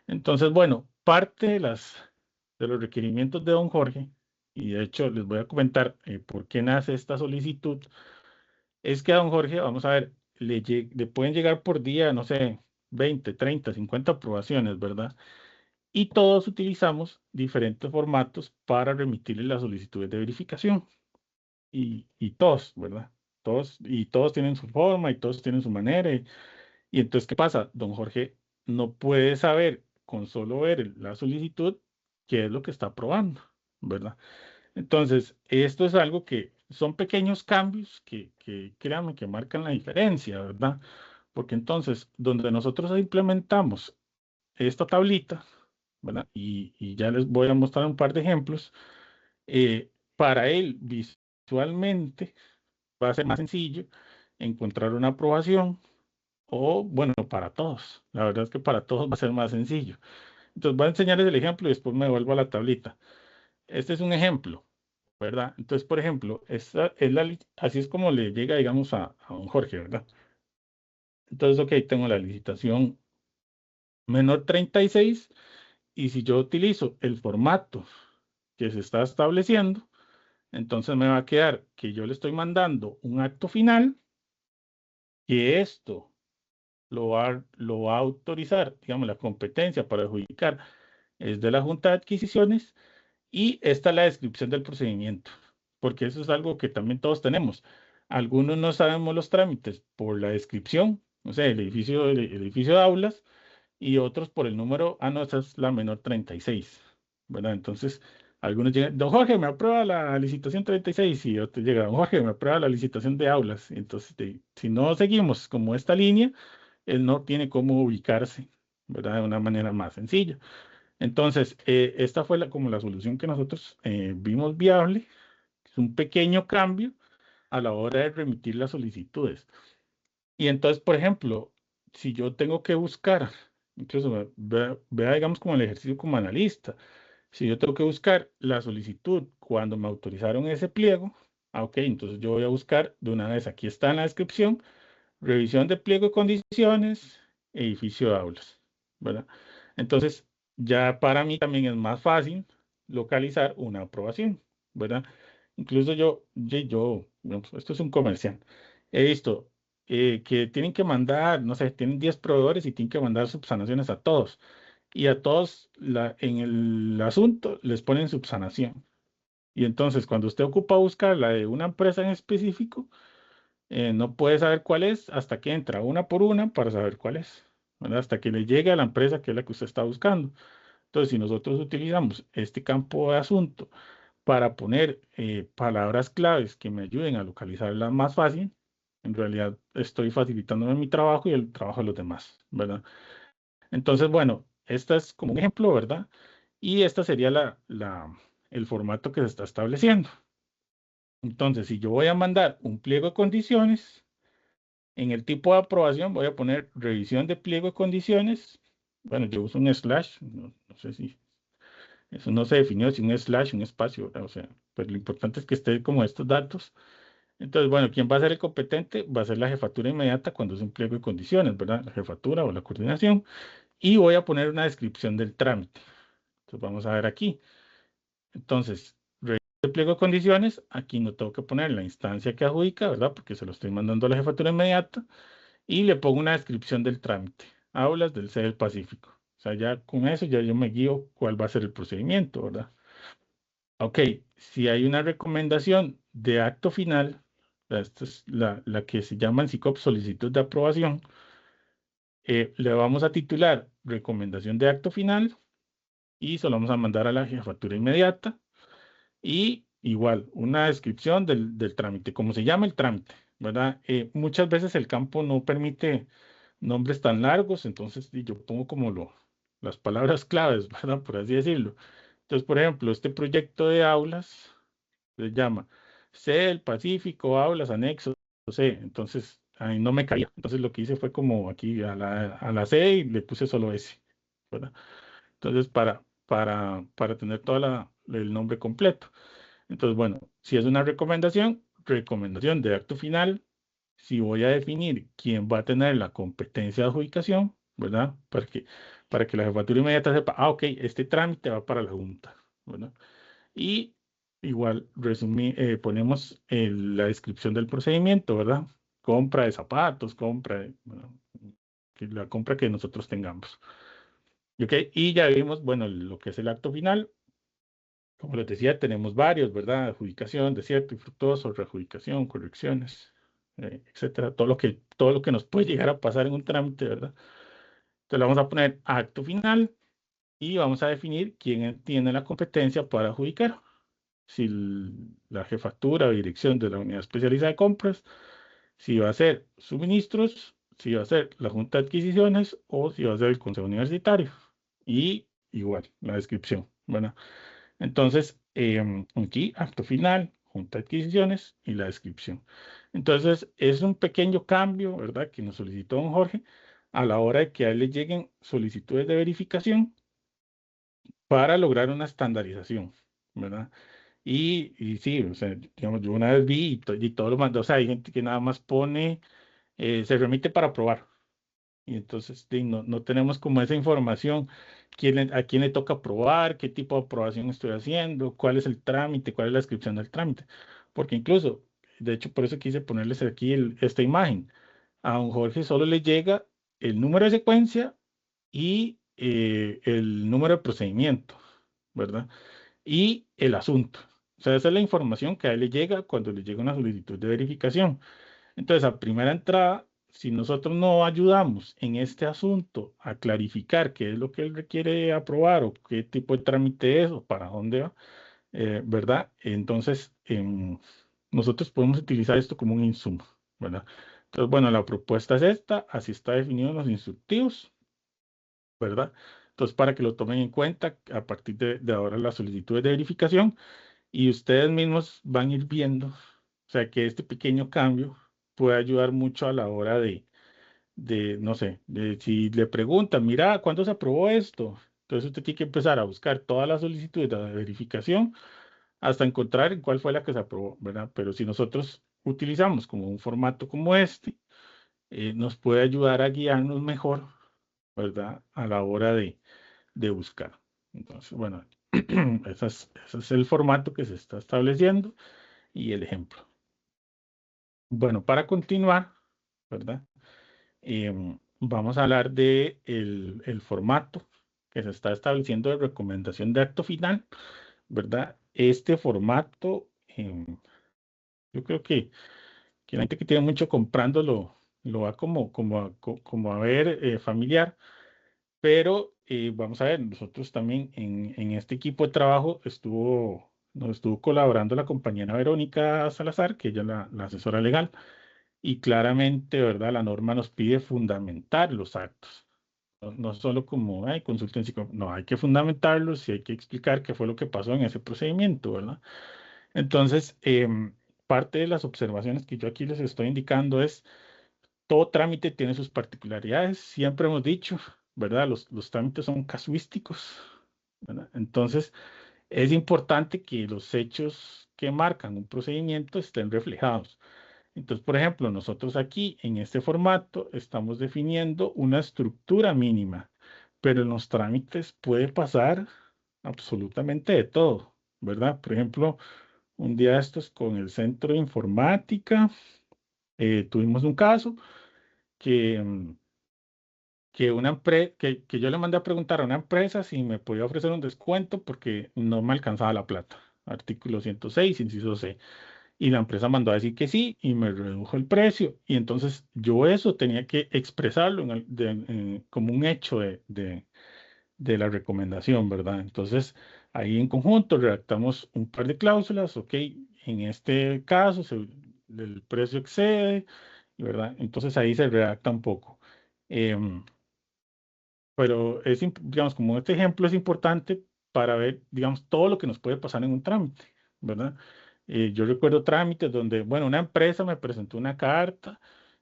Entonces, bueno, parte de los requerimientos de don Jorge, y de hecho les voy a comentar por qué nace esta solicitud, es que a don Jorge, vamos a ver, le pueden llegar por día, no sé, 20, 30, 50 aprobaciones, ¿verdad? Y todos utilizamos diferentes formatos para remitirle las solicitudes de verificación. Y todos, ¿verdad? Todos tienen su forma y todos tienen su manera. Y entonces, ¿qué pasa? Don Jorge no puede saber con solo ver la solicitud qué es lo que está aprobando, ¿verdad? Entonces, esto es algo que son pequeños cambios que créanme que marcan la diferencia, ¿verdad? Porque entonces, donde nosotros implementamos esta tablita, ¿verdad? Y ya les voy a mostrar un par de ejemplos, para él visualmente va a ser más sencillo encontrar una aprobación o, bueno, para todos. La verdad es que para todos va a ser más sencillo. Entonces, voy a enseñarles el ejemplo y después me vuelvo a la tablita. Este es un ejemplo, ¿verdad? Entonces, por ejemplo, esta es así es como le llega, digamos, a don Jorge, ¿verdad? Entonces, ok, tengo la licitación menor 36 y si yo utilizo el formato que se está estableciendo, entonces me va a quedar que yo le estoy mandando un acto final, que esto lo va a autorizar, digamos, la competencia para adjudicar es de la Junta de Adquisiciones y esta es la descripción del procedimiento, porque eso es algo que también todos tenemos. Algunos no sabemos los trámites por la descripción, o sea, el edificio de aulas, y otros por el número, no, esa es la menor 36, ¿verdad? Entonces, algunos llegan, don Jorge, me aprueba la licitación 36 y otro llega, don Jorge, me aprueba la licitación de aulas. Entonces, si no seguimos como esta línea, él no tiene cómo ubicarse, ¿verdad? De una manera más sencilla. Entonces, esta fue como la solución que nosotros vimos viable. Es un pequeño cambio a la hora de remitir las solicitudes. Y entonces, por ejemplo, si yo tengo que buscar, incluso vea, digamos, como el ejercicio como analista, si yo tengo que buscar la solicitud cuando me autorizaron ese pliego, ok, entonces yo voy a buscar de una vez, aquí está en la descripción, revisión de pliego de condiciones, edificio de aulas, ¿verdad? Entonces, ya para mí también es más fácil localizar una aprobación, ¿verdad? Incluso digamos, esto es un comercial, he visto que tienen que mandar, no sé, tienen 10 proveedores y tienen que mandar subsanaciones a todos. Y a todos en el asunto les ponen subsanación. Y entonces, cuando usted ocupa buscar la de una empresa en específico, no puede saber cuál es hasta que entra una por una para saber cuál es, ¿verdad? Hasta que le llegue a la empresa que es la que usted está buscando. Entonces, si nosotros utilizamos este campo de asunto para poner palabras claves que me ayuden a localizarlas más fácil, en realidad estoy facilitándome mi trabajo y el trabajo de los demás, ¿verdad? Entonces, bueno, este es como un ejemplo, ¿verdad? Y esta sería el formato que se está estableciendo. Entonces, si yo voy a mandar un pliego de condiciones, en el tipo de aprobación voy a poner revisión de pliego de condiciones. Bueno, yo uso un slash, no sé si eso no se definió, si un slash, un espacio, ¿verdad? O sea, pues lo importante es que esté como estos datos. Entonces, bueno, ¿quién va a ser el competente? Va a ser la jefatura inmediata cuando es un pliego de condiciones, ¿verdad? La jefatura o la coordinación. Y voy a poner una descripción del trámite. Entonces, vamos a ver aquí. Entonces, el pliego de condiciones, aquí no tengo que poner la instancia que adjudica, ¿verdad? Porque se lo estoy mandando a la jefatura inmediata. Y le pongo una descripción del trámite. Aulas del C del Pacífico. O sea, ya con eso ya yo me guío cuál va a ser el procedimiento, ¿verdad? Ok, si hay una recomendación de acto final, esta es la que se llama en SICOP solicitud de aprobación, le vamos a titular recomendación de acto final y se lo vamos a mandar a la jefatura inmediata y igual una descripción del trámite, como se llama el trámite, ¿verdad? Muchas veces el campo no permite nombres tan largos, entonces yo pongo como las palabras claves, ¿verdad? Por así decirlo. Entonces, por ejemplo, este proyecto de aulas se llama C del Pacífico, aulas, anexo C. Entonces, ahí no me caía. Entonces, lo que hice fue como aquí a la C y le puse solo S, ¿verdad? Entonces, para tener el nombre completo. Entonces, bueno, si es una recomendación de acto final, si voy a definir quién va a tener la competencia de adjudicación, ¿verdad? Para que la jefatura inmediata sepa, ok, este trámite va para la Junta, ¿verdad? Y igual ponemos la descripción del procedimiento, ¿verdad? compra de zapatos, bueno, la compra que nosotros tengamos. ¿Ok? Y ya vimos, bueno, lo que es el acto final. Como les decía, tenemos varios, ¿verdad? Adjudicación, desierto y fructuoso, readjudicación, correcciones, etcétera. Todo lo que nos puede llegar a pasar en un trámite, ¿verdad? Entonces le vamos a poner acto final y vamos a definir quién tiene la competencia para adjudicar. Si la jefatura o dirección de la unidad especializada de compras, si va a ser suministros, si va a ser la junta de adquisiciones o si va a ser el consejo universitario. Y igual, la descripción, ¿verdad? Entonces, aquí, acto final, junta de adquisiciones y la descripción. Entonces, es un pequeño cambio, ¿verdad? Que nos solicitó don Jorge a la hora de que a él le lleguen solicitudes de verificación para lograr una estandarización, ¿verdad? Y sí, o sea, digamos, yo una vez vi y todo lo mandó, o sea, hay gente que nada más pone, se remite para aprobar. Y entonces no tenemos como esa información, a quién le toca aprobar, qué tipo de aprobación estoy haciendo, cuál es el trámite, cuál es la descripción del trámite. Porque incluso, de hecho, por eso quise ponerles aquí esta imagen. A don Jorge solo le llega el número de secuencia y el número de procedimiento, ¿verdad? Y el asunto. O sea, esa es la información que a él le llega cuando le llega una solicitud de verificación. Entonces, a primera entrada, si nosotros no ayudamos en este asunto a clarificar qué es lo que él requiere aprobar o qué tipo de trámite es o para dónde va, ¿verdad? Entonces, nosotros podemos utilizar esto como un insumo, ¿verdad? Entonces, bueno, la propuesta es esta, así está definido en los instructivos, ¿verdad? Entonces, para que lo tomen en cuenta, a partir de ahora las solicitudes de verificación y ustedes mismos van a ir viendo, o sea, que este pequeño cambio puede ayudar mucho a la hora no sé, de si le preguntan, mira, ¿cuándo se aprobó esto? Entonces usted tiene que empezar a buscar todas las solicitudes de verificación hasta encontrar en cuál fue la que se aprobó, ¿verdad? Pero si nosotros utilizamos como un formato como este, nos puede ayudar a guiarnos mejor, ¿verdad? A la hora de buscar. Entonces, bueno, ese es el formato que se está estableciendo y el ejemplo. Bueno, para continuar, ¿verdad? Vamos a hablar de el formato que se está estableciendo de recomendación de acto final, ¿verdad? Este formato, yo creo que la gente que tiene mucho comprándolo lo va como a ver familiar, pero vamos a ver, nosotros también en este equipo de trabajo nos estuvo colaborando la compañera Verónica Salazar, que ella es la asesora legal. Y claramente, ¿verdad? La norma nos pide fundamentar los actos. No solo como, ay, consulten no, hay que fundamentarlos y hay que explicar qué fue lo que pasó en ese procedimiento, ¿verdad? Entonces, parte de las observaciones que yo aquí les estoy indicando es, todo trámite tiene sus particularidades. Siempre hemos dicho, ¿verdad? Los trámites son casuísticos, ¿verdad? Entonces, es importante que los hechos que marcan un procedimiento estén reflejados. Entonces, por ejemplo, nosotros aquí en este formato estamos definiendo una estructura mínima, pero en los trámites puede pasar absolutamente de todo, ¿verdad? Por ejemplo, un día estos con el centro de informática, tuvimos un caso que, que yo le mandé a preguntar a una empresa si me podía ofrecer un descuento porque no me alcanzaba la plata. Artículo 106, inciso C. Y la empresa mandó a decir que sí y me redujo el precio. Y entonces yo eso tenía que expresarlo como un hecho de la recomendación, ¿verdad? Entonces ahí en conjunto redactamos un par de cláusulas, ok, en este caso el precio excede, ¿verdad? Entonces ahí se redacta un poco. Em, pero digamos, como este ejemplo es importante para ver, digamos, todo lo que nos puede pasar en un trámite, ¿verdad? Yo recuerdo trámites donde, bueno, una empresa me presentó una carta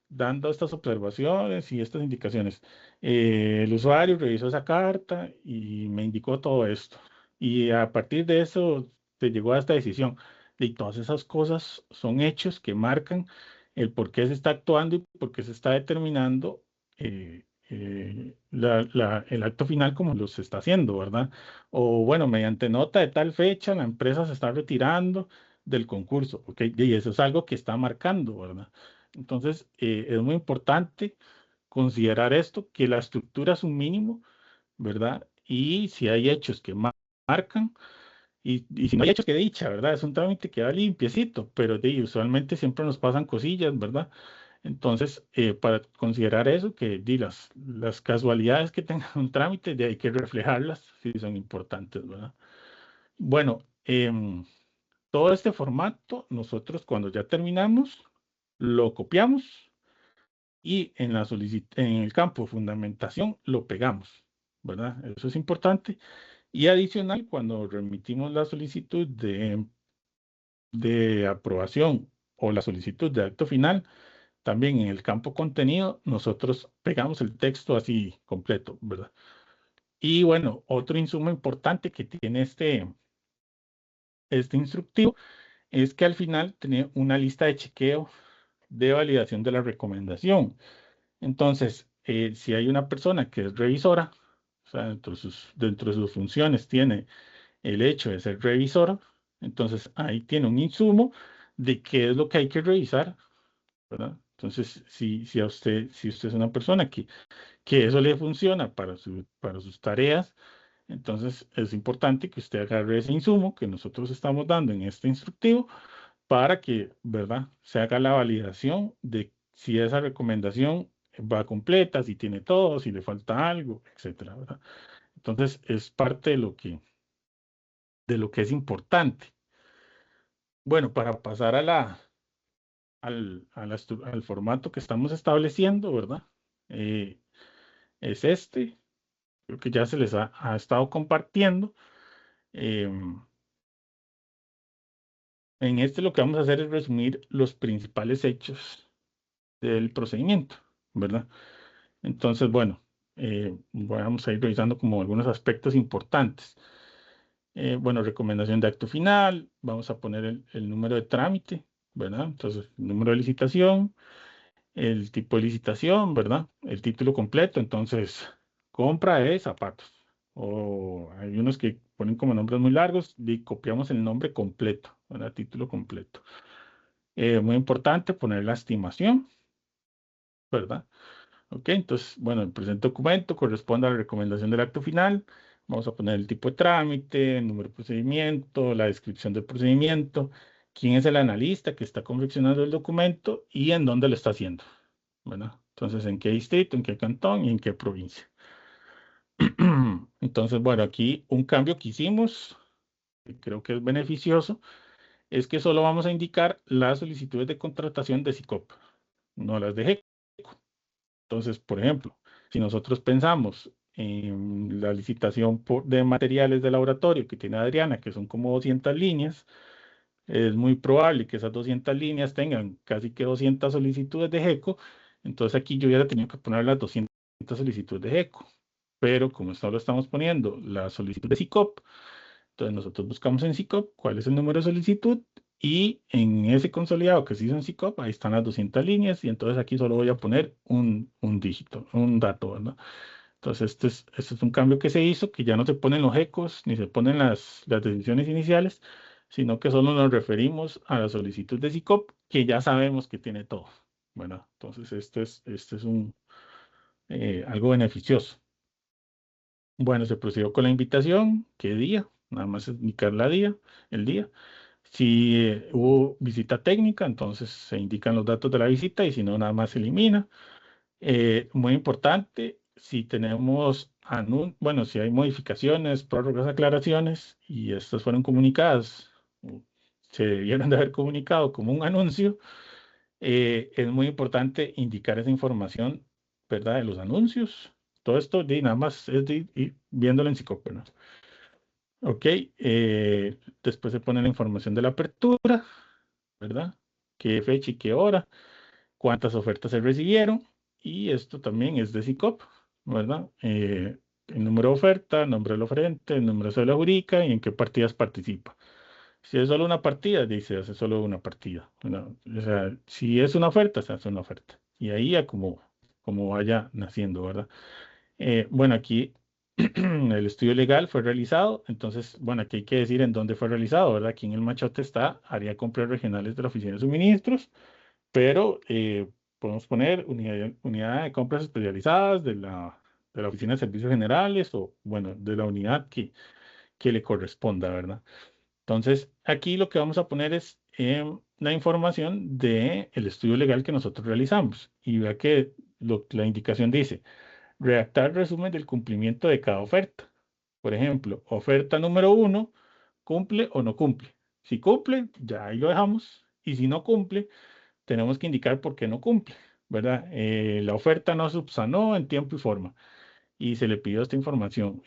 dando estas observaciones y estas indicaciones. El usuario revisó esa carta y me indicó todo esto. Y a partir de eso se llegó a esta decisión. Y todas esas cosas son hechos que marcan el por qué se está actuando y por qué se está determinando el acto final como lo se está haciendo, ¿verdad? O bueno, mediante nota de tal fecha, la empresa se está retirando del concurso, ¿ok? Y eso es algo que está marcando, ¿verdad? Entonces, es muy importante considerar esto, que la estructura es un mínimo, ¿verdad? Y si hay hechos que marcan, y si no hay hechos que dicha, ¿verdad? Es un trámite que va limpiecito, pero usualmente siempre nos pasan cosillas, ¿verdad? Entonces, para considerar eso, que las casualidades que tenga un trámite, hay que reflejarlas si son importantes, ¿verdad? Bueno, todo este formato, nosotros cuando ya terminamos, lo copiamos y en el campo de fundamentación lo pegamos, ¿verdad? Eso es importante. Y adicional, cuando remitimos la solicitud de aprobación o la solicitud de acto final, también en el campo contenido, nosotros pegamos el texto así completo, ¿verdad? Y bueno, otro insumo importante que tiene este instructivo es que al final tiene una lista de chequeo de validación de la recomendación. Entonces, si hay una persona que es revisora, o sea, dentro de sus funciones tiene el hecho de ser revisora, entonces ahí tiene un insumo de qué es lo que hay que revisar, ¿verdad? Entonces, si usted es una persona que eso le funciona para sus tareas, entonces es importante que usted agarre ese insumo que nosotros estamos dando en este instructivo para que, ¿verdad?, se haga la validación de si esa recomendación va completa, si tiene todo, si le falta algo, etcétera, ¿verdad? Entonces, es parte de lo que es importante. Bueno, para pasar al formato que estamos estableciendo, ¿verdad? Es este, creo que ya se les ha estado compartiendo. En este lo que vamos a hacer es resumir los principales hechos del procedimiento, ¿verdad? Entonces, bueno, vamos a ir revisando como algunos aspectos importantes. Bueno, recomendación de acto final, vamos a poner el número de trámite, ¿verdad? Entonces, el número de licitación, el tipo de licitación, ¿verdad? El título completo, entonces, compra de zapatos. O hay unos que ponen como nombres muy largos y copiamos el nombre completo, ¿verdad? Título completo. Muy importante poner la estimación, ¿verdad? Ok, entonces, bueno, el presente documento corresponde a la recomendación del acto final. Vamos a poner el tipo de trámite, el número de procedimiento, la descripción del procedimiento, quién es el analista que está confeccionando el documento y en dónde lo está haciendo, ¿verdad? Entonces, en qué distrito, en qué cantón y en qué provincia. Entonces, bueno, aquí un cambio que hicimos, que creo que es beneficioso, es que solo vamos a indicar las solicitudes de contratación de SICOP, no las de GECO. Entonces, por ejemplo, si nosotros pensamos en la licitación de materiales de laboratorio que tiene Adriana, que son como 200 líneas, es muy probable que esas 200 líneas tengan casi que 200 solicitudes de GECO. Entonces aquí yo hubiera tenido que poner las 200 solicitudes de GECO. Pero como solo estamos poniendo la solicitud de SICOP, entonces nosotros buscamos en SICOP cuál es el número de solicitud y en ese consolidado que se hizo en SICOP, ahí están las 200 líneas y entonces aquí solo voy a poner un dígito, un dato, ¿verdad? Entonces este es un cambio que se hizo, que ya no se ponen los ecos ni se ponen las decisiones iniciales, sino que solo nos referimos a la solicitud de SICOP, que ya sabemos que tiene todo, ¿verdad? Entonces este es algo beneficioso. Bueno, se procedió con la invitación. ¿Qué día? Nada más indicar el día. Si hubo visita técnica, entonces se indican los datos de la visita y si no, nada más se elimina. Muy importante, si tenemos, bueno, si hay modificaciones, prórrogas, aclaraciones y estas fueron comunicadas, se debieron de haber comunicado como un anuncio, es muy importante indicar esa información, ¿verdad? De los anuncios. Todo esto nada más es de ir viéndolo en Sicope, ¿no? Ok, después se pone la información de la apertura, ¿verdad? Qué fecha y qué hora, cuántas ofertas se recibieron, y esto también es de SICOP, ¿verdad? El número de oferta, nombre del oferente, el número de la jurídica y en qué partidas participa. Si es solo una partida, dice, hace solo una partida, ¿verdad? O sea, si es una oferta, se hace una oferta. Y ahí ya como vaya naciendo, ¿verdad? Bueno, aquí el estudio legal fue realizado, entonces, bueno, aquí hay que decir en dónde fue realizado, ¿verdad? Aquí en el machote está área de compras regionales de la Oficina de Suministros, pero podemos poner unidad de compras especializadas de la oficina de servicios generales o, bueno, de la unidad que le corresponda, ¿verdad? Entonces, aquí lo que vamos a poner es la información del estudio legal que nosotros realizamos. Y vea que la indicación dice, redactar resumen del cumplimiento de cada oferta. Por ejemplo, oferta número 1, ¿cumple o no cumple? Si cumple, ya ahí lo dejamos. Y si no cumple, tenemos que indicar por qué no cumple, ¿verdad? La oferta no subsanó en tiempo y forma y se le pidió esta información.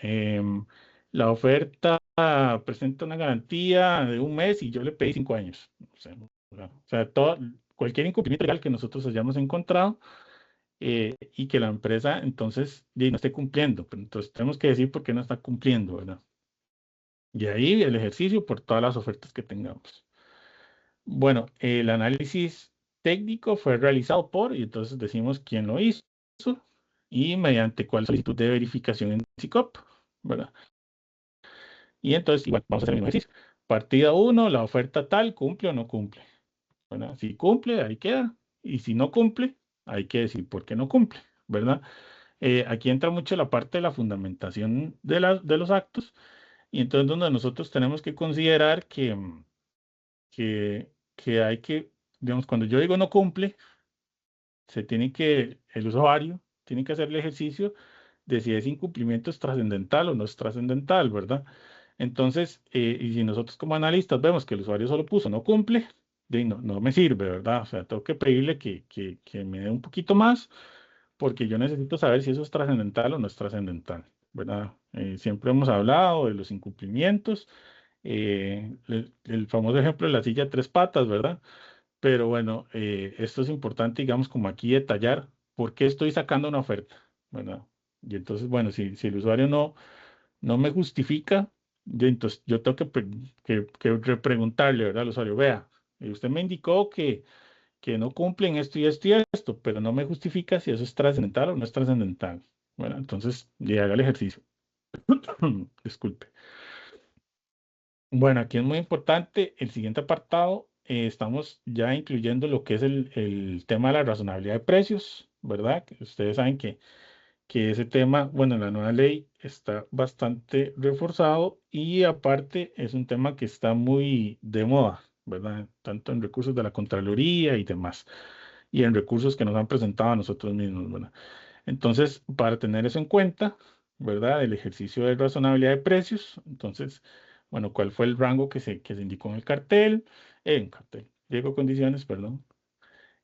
La oferta presenta una garantía de 1 mes y yo le pedí 5 años. O sea, cualquier incumplimiento legal que nosotros hayamos encontrado y que la empresa entonces no esté cumpliendo. Pero entonces tenemos que decir por qué no está cumpliendo, ¿verdad? Y ahí el ejercicio por todas las ofertas que tengamos. Bueno, el análisis técnico fue realizado y entonces decimos quién lo hizo y mediante cuál solicitud de verificación en SICOP, ¿verdad? Y entonces, igual, vamos a hacer el mismo ejercicio. Partida 1, la oferta tal, ¿cumple o no cumple? ¿Verdad? Si cumple, ahí queda. Y si no cumple, hay que decir por qué no cumple, ¿verdad? Aquí entra mucho la parte de la fundamentación de los actos y entonces donde nosotros tenemos que considerar que hay que, digamos, cuando yo digo no cumple, el usuario tiene que hacer el ejercicio de si ese incumplimiento es trascendental o no es trascendental, ¿verdad? Entonces, y si nosotros como analistas vemos que el usuario solo puso no cumple, no me sirve, ¿verdad? O sea, tengo que pedirle que me dé un poquito más porque yo necesito saber si eso es trascendental o no es trascendental, ¿verdad? Siempre hemos hablado de los incumplimientos, el famoso ejemplo de la silla de 3 patas, ¿verdad? Pero bueno, esto es importante, digamos, como aquí detallar por qué estoy sacando una oferta, ¿verdad? Y entonces, bueno, si el usuario no me justifica, entonces yo tengo que repreguntarle, ¿verdad? Al usuario, vea, usted me indicó que no cumplen esto y esto y esto, pero no me justifica si eso es trascendental o no es trascendental, ¿verdad? Entonces, le haga el ejercicio. Disculpe. Bueno, aquí es muy importante el siguiente apartado. Estamos ya incluyendo lo que es el tema de la razonabilidad de precios, ¿verdad? Que ustedes saben que ese tema, bueno, en la nueva ley está bastante reforzado y aparte es un tema que está muy de moda, ¿verdad? Tanto en recursos de la Contraloría y demás, y en recursos que nos han presentado a nosotros mismos, ¿verdad? Entonces, para tener eso en cuenta, ¿verdad? El ejercicio de razonabilidad de precios. Entonces, bueno, ¿cuál fue el rango que se indicó en el cartel? En cartel, riesgo condiciones, perdón.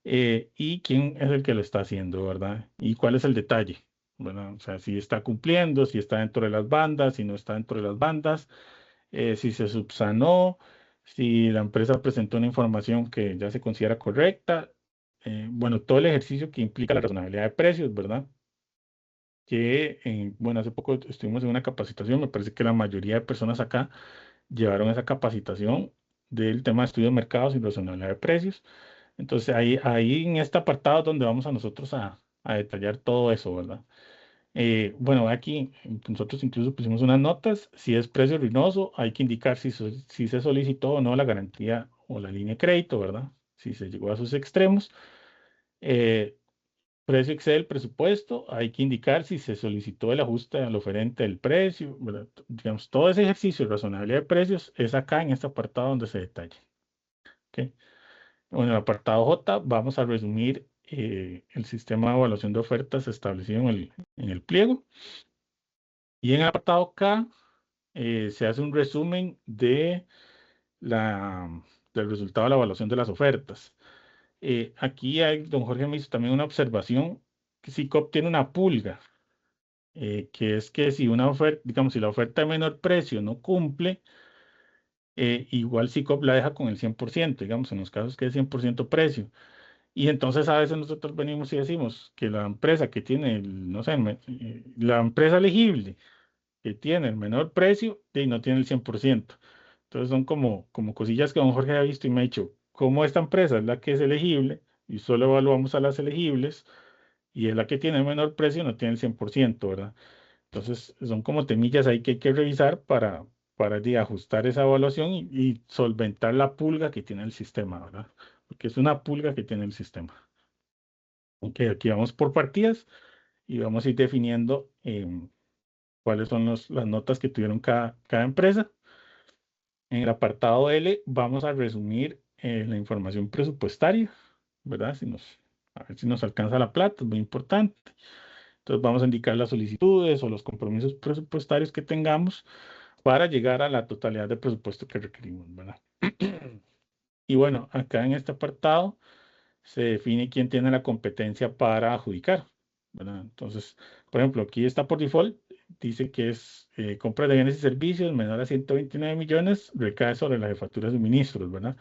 Y quién es el que lo está haciendo, ¿verdad? Y cuál es el detalle, ¿verdad? O sea, si está cumpliendo, si está dentro de las bandas, si no está dentro de las bandas, si se subsanó, si la empresa presentó una información que ya se considera correcta. Bueno, todo el ejercicio que implica la razonabilidad de precios, ¿verdad? Bueno, hace poco estuvimos en una capacitación, me parece que la mayoría de personas acá llevaron esa capacitación del tema de estudio de mercados y razonabilidad de precios. Entonces, ahí en este apartado es donde vamos a nosotros a detallar todo eso, ¿verdad? Bueno, aquí nosotros incluso pusimos unas notas. Si es precio ruinoso, hay que indicar si se solicitó o no la garantía o la línea de crédito, ¿verdad? Si se llegó a sus extremos. Eh, Precio excede el presupuesto, hay que indicar si se solicitó el ajuste al oferente del precio, ¿verdad? Digamos, todo ese ejercicio de razonabilidad de precios es acá en este apartado donde se detalla. ¿Ok? Bueno, en el apartado J vamos a resumir el sistema de evaluación de ofertas establecido en el pliego. Y en el apartado K se hace un resumen del resultado de la evaluación de las ofertas. Aquí don Jorge me hizo también una observación que SICOP tiene una pulga, que es que si una oferta, digamos, si la oferta de menor precio no cumple, igual SICOP la deja con el 100%, digamos, en los casos que es 100% precio. Y entonces a veces nosotros venimos y decimos que la empresa que tiene, no sé, la empresa elegible que tiene el menor precio y no tiene el 100%. Entonces son como cosillas que don Jorge ha visto y me ha dicho, como esta empresa es la que es elegible y solo evaluamos a las elegibles y es la que tiene el menor precio, no tiene el 100%, ¿verdad? Entonces son como temillas ahí que hay que revisar para ajustar esa evaluación y solventar la pulga que tiene el sistema, ¿verdad? Porque es una pulga que tiene el sistema. Ok, aquí vamos por partidas y vamos a ir definiendo cuáles son las notas que tuvieron cada empresa. En el apartado L vamos a resumir la información presupuestaria, ¿verdad? A ver si nos alcanza la plata, es muy importante. Entonces vamos a indicar las solicitudes o los compromisos presupuestarios que tengamos para llegar a la totalidad del presupuesto que requerimos, ¿verdad? Y bueno, acá en este apartado se define quién tiene la competencia para adjudicar, ¿verdad? Entonces, por ejemplo, aquí está por default, dice que es compra de bienes y servicios menor a 129 millones, recae sobre la jefatura de suministros, ¿verdad?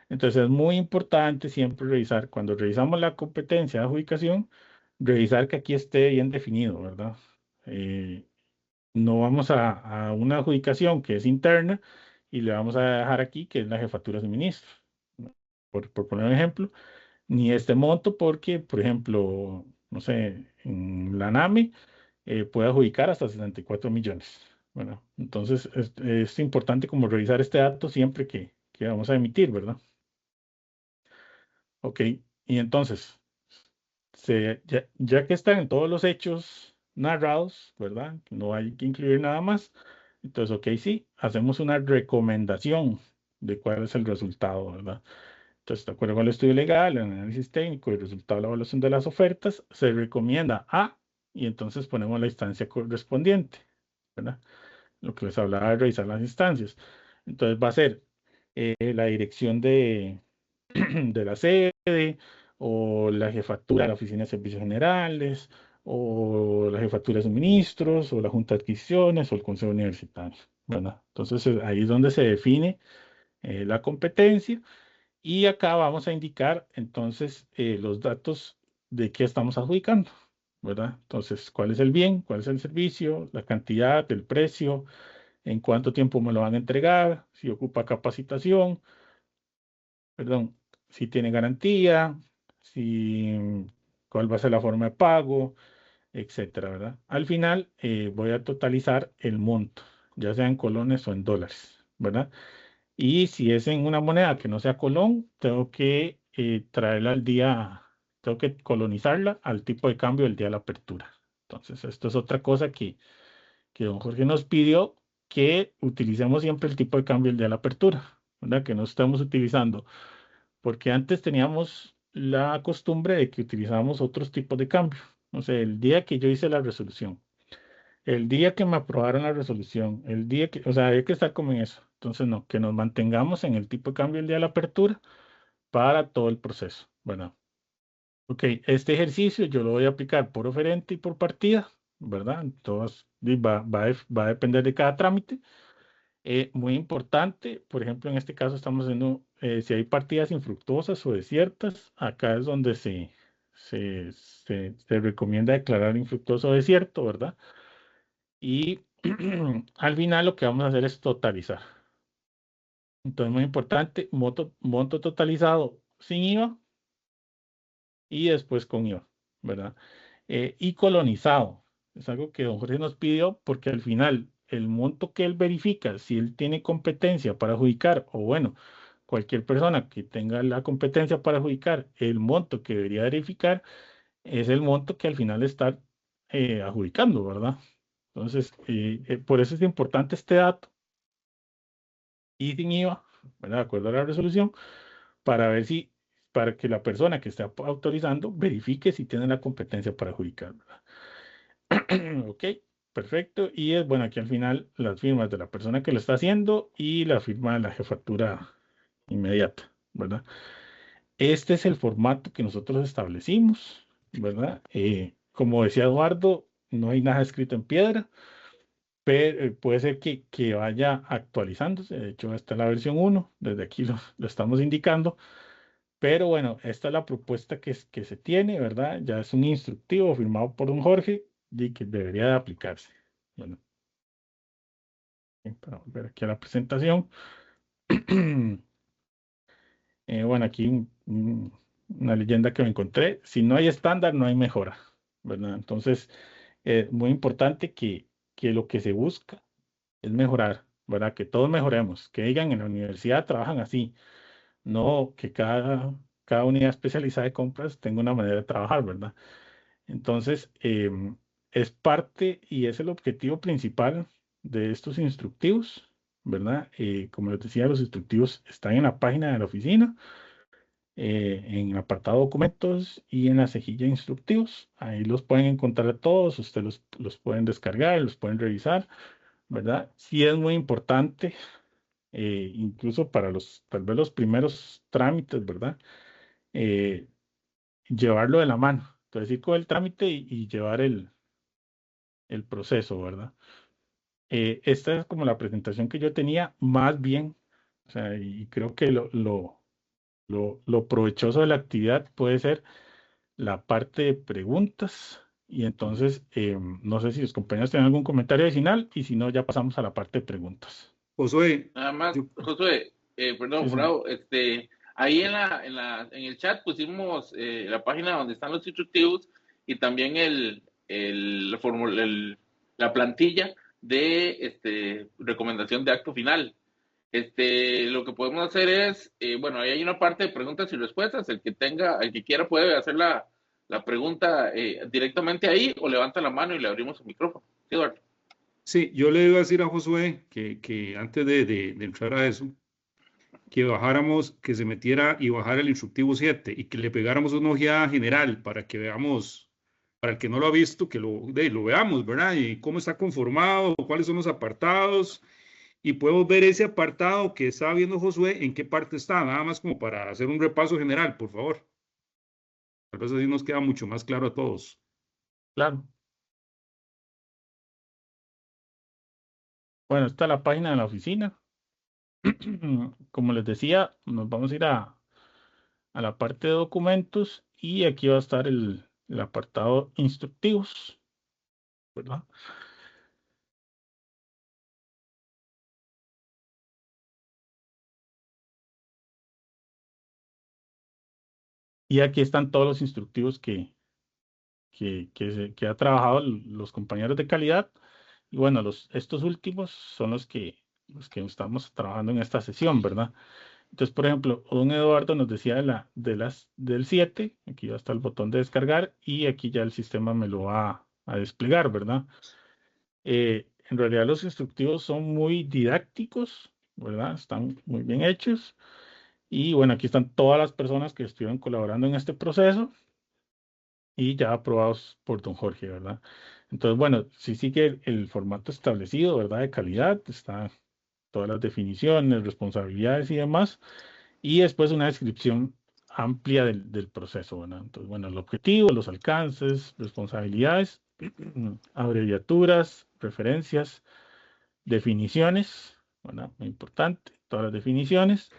Entonces es muy importante siempre revisar, cuando revisamos la competencia de adjudicación, revisar que aquí esté bien definido, ¿verdad? No vamos a una adjudicación que es interna y le vamos a dejar aquí que es la jefatura de suministros, ¿no? Por poner un ejemplo, ni este monto porque, por ejemplo, no sé, en la NAMI puede adjudicar hasta 64 millones. Bueno, entonces es importante como revisar este dato siempre que vamos a emitir, ¿verdad? Ok, y entonces, ya que están en todos los hechos narrados, ¿verdad? No hay que incluir nada más. Entonces, ok, sí, hacemos una recomendación de cuál es el resultado, ¿verdad? Entonces, de acuerdo con el estudio legal, el análisis técnico y el resultado de la evaluación de las ofertas, se recomienda A y entonces ponemos la instancia correspondiente, ¿verdad? Lo que les hablaba de revisar las instancias. Entonces, va a ser la dirección de la sede, o la jefatura de la Oficina de Servicios Generales, o la jefatura de suministros, o la Junta de Adquisiciones, o el Consejo Universitario, ¿verdad? Entonces, ahí es donde se define la competencia. Y acá vamos a indicar entonces los datos de qué estamos adjudicando, ¿verdad? Entonces, ¿cuál es el bien? ¿Cuál es el servicio? La cantidad, el precio, en cuánto tiempo me lo van a entregar, si ocupa capacitación, perdón, si tiene garantía, si, cuál va a ser la forma de pago, etcétera, ¿verdad? Al final voy a totalizar el monto, ya sea en colones o en dólares, ¿verdad? Y si es en una moneda que no sea colón, tengo que traerla al día, tengo que colonizarla al tipo de cambio del día de la apertura. Entonces, esto es otra cosa que don Jorge nos pidió, que utilicemos siempre el tipo de cambio del día de la apertura, ¿verdad? Que no estemos utilizando, porque antes teníamos la costumbre de que utilizábamos otros tipos de cambio. No sé, el día que yo hice la resolución, el día que me aprobaron la resolución, el día que, o sea, hay que estar como en eso. Entonces, no, que nos mantengamos en el tipo de cambio el día de la apertura para todo el proceso. Bueno, ok, este ejercicio yo lo voy a aplicar por oferente y por partida, ¿verdad? Entonces, va a depender de cada trámite. Muy importante, por ejemplo, en este caso estamos haciendo, si hay partidas infructuosas o desiertas, acá es donde se recomienda declarar infructuoso o desierto, ¿verdad? Y al final lo que vamos a hacer es totalizar. Entonces, muy importante, monto totalizado sin IVA y después con IVA, ¿verdad? Y colonizado. Es algo que don Jorge nos pidió porque al final el monto que él verifica, si él tiene competencia para adjudicar, o bueno, cualquier persona que tenga la competencia para adjudicar, el monto que debería verificar es el monto que al final está adjudicando, ¿verdad? Entonces, por eso es importante este dato y sin IVA, ¿verdad? De acuerdo a la resolución, para ver si, para que la persona que está autorizando verifique si tiene la competencia para adjudicar, ¿verdad? Ok, perfecto. Y es bueno, aquí al final las firmas de la persona que lo está haciendo y la firma de la jefatura inmediata, ¿verdad? Este es el formato que nosotros establecimos, ¿verdad? Como decía Eduardo, no hay nada escrito en piedra, pero puede ser que vaya actualizándose. De hecho, esta es la versión 1, desde aquí lo estamos indicando. Pero bueno, esta es la propuesta que se tiene, ¿verdad? Ya es un instructivo firmado por don Jorge y que debería de aplicarse. Bueno, para volver aquí a la presentación. Bueno, aquí una leyenda que me encontré. Si no hay estándar, no hay mejora, ¿verdad? Entonces, muy importante que lo que se busca es mejorar, ¿verdad? Que todos mejoremos, que digan en la universidad trabajan así, no que cada unidad especializada de compras tenga una manera de trabajar, ¿verdad? Entonces, es parte y es el objetivo principal de estos instructivos, ¿verdad? Como les decía, los instructivos están en la página de la oficina, en el apartado documentos y en la cejilla instructivos. Ahí los pueden encontrar todos, ustedes los pueden descargar, los pueden revisar, ¿verdad? Sí es muy importante, incluso para tal vez los primeros trámites, ¿verdad? Eh, Llevarlo de la mano. Entonces, ir con el trámite y llevar el proceso, ¿verdad? Esta es como la presentación que yo tenía, más bien, o sea, y creo que lo provechoso de la actividad puede ser la parte de preguntas. Y entonces, no sé si los compañeros tienen algún comentario adicional y si no, ya pasamos a la parte de preguntas. Josué, Nada más, yo, Josué, Sí, perdón, sí. Bravo, ahí en el chat pusimos la página donde están los instructivos y también la plantilla de recomendación de acto final. Lo que podemos hacer es, bueno, ahí hay una parte de preguntas y respuestas. El que quiera puede hacer la pregunta directamente ahí o levanta la mano y le abrimos el micrófono. Sí, Eduardo. sí, yo le iba a decir a Josué que antes de entrar a eso, que bajáramos, que se metiera y bajara el instructivo 7 y que le pegáramos una ojeada general para que veamos, para el que no lo ha visto, que lo veamos, ¿verdad? Y cómo está conformado, cuáles son los apartados, y podemos ver ese apartado que estaba viendo Josué, en qué parte está, nada más como para hacer un repaso general, por favor. Tal vez así nos queda mucho más claro a todos. Claro. Bueno, está la página de la oficina. Como les decía, nos vamos a ir a la parte de documentos y aquí va a estar el apartado instructivos, ¿verdad? Y aquí están todos los instructivos que ha trabajado los compañeros de calidad. Y bueno, estos últimos son los que estamos trabajando en esta sesión, ¿verdad? Entonces, por ejemplo, don Eduardo nos decía del 7, aquí va a estar el botón de descargar y aquí ya el sistema me lo va a desplegar, ¿verdad? En realidad los instructivos son muy didácticos, ¿verdad? Están muy bien hechos. Y bueno, aquí están todas las personas que estuvieron colaborando en este proceso y ya aprobados por don Jorge, ¿verdad? Entonces, bueno, sí sigue el formato establecido, ¿verdad? De calidad, está todas las definiciones, responsabilidades y demás. Y después una descripción amplia del proceso, ¿verdad? Entonces, bueno, el objetivo, los alcances, responsabilidades, abreviaturas, referencias, definiciones, ¿verdad? Muy importante, todas las definiciones.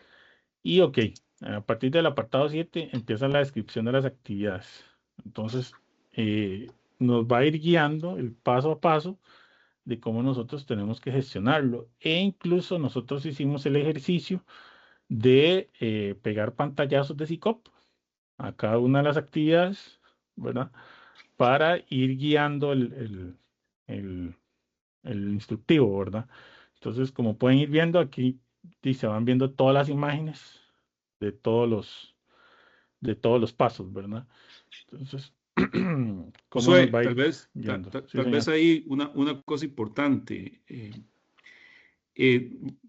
Y ok, a partir del apartado 7 empieza la descripción de las actividades. Entonces, nos va a ir guiando el paso a paso de cómo nosotros tenemos que gestionarlo. E incluso nosotros hicimos el ejercicio de pegar pantallazos de SICOP a cada una de las actividades, ¿verdad? Para ir guiando el- el instructivo, ¿verdad? Entonces, como pueden ir viendo aquí, se van viendo todas las imágenes de todos los pasos, ¿verdad? Entonces, ¿cómo nos Josué, va a tal ir vez, guiando? Sí, tal vez señor. ahí una cosa importante.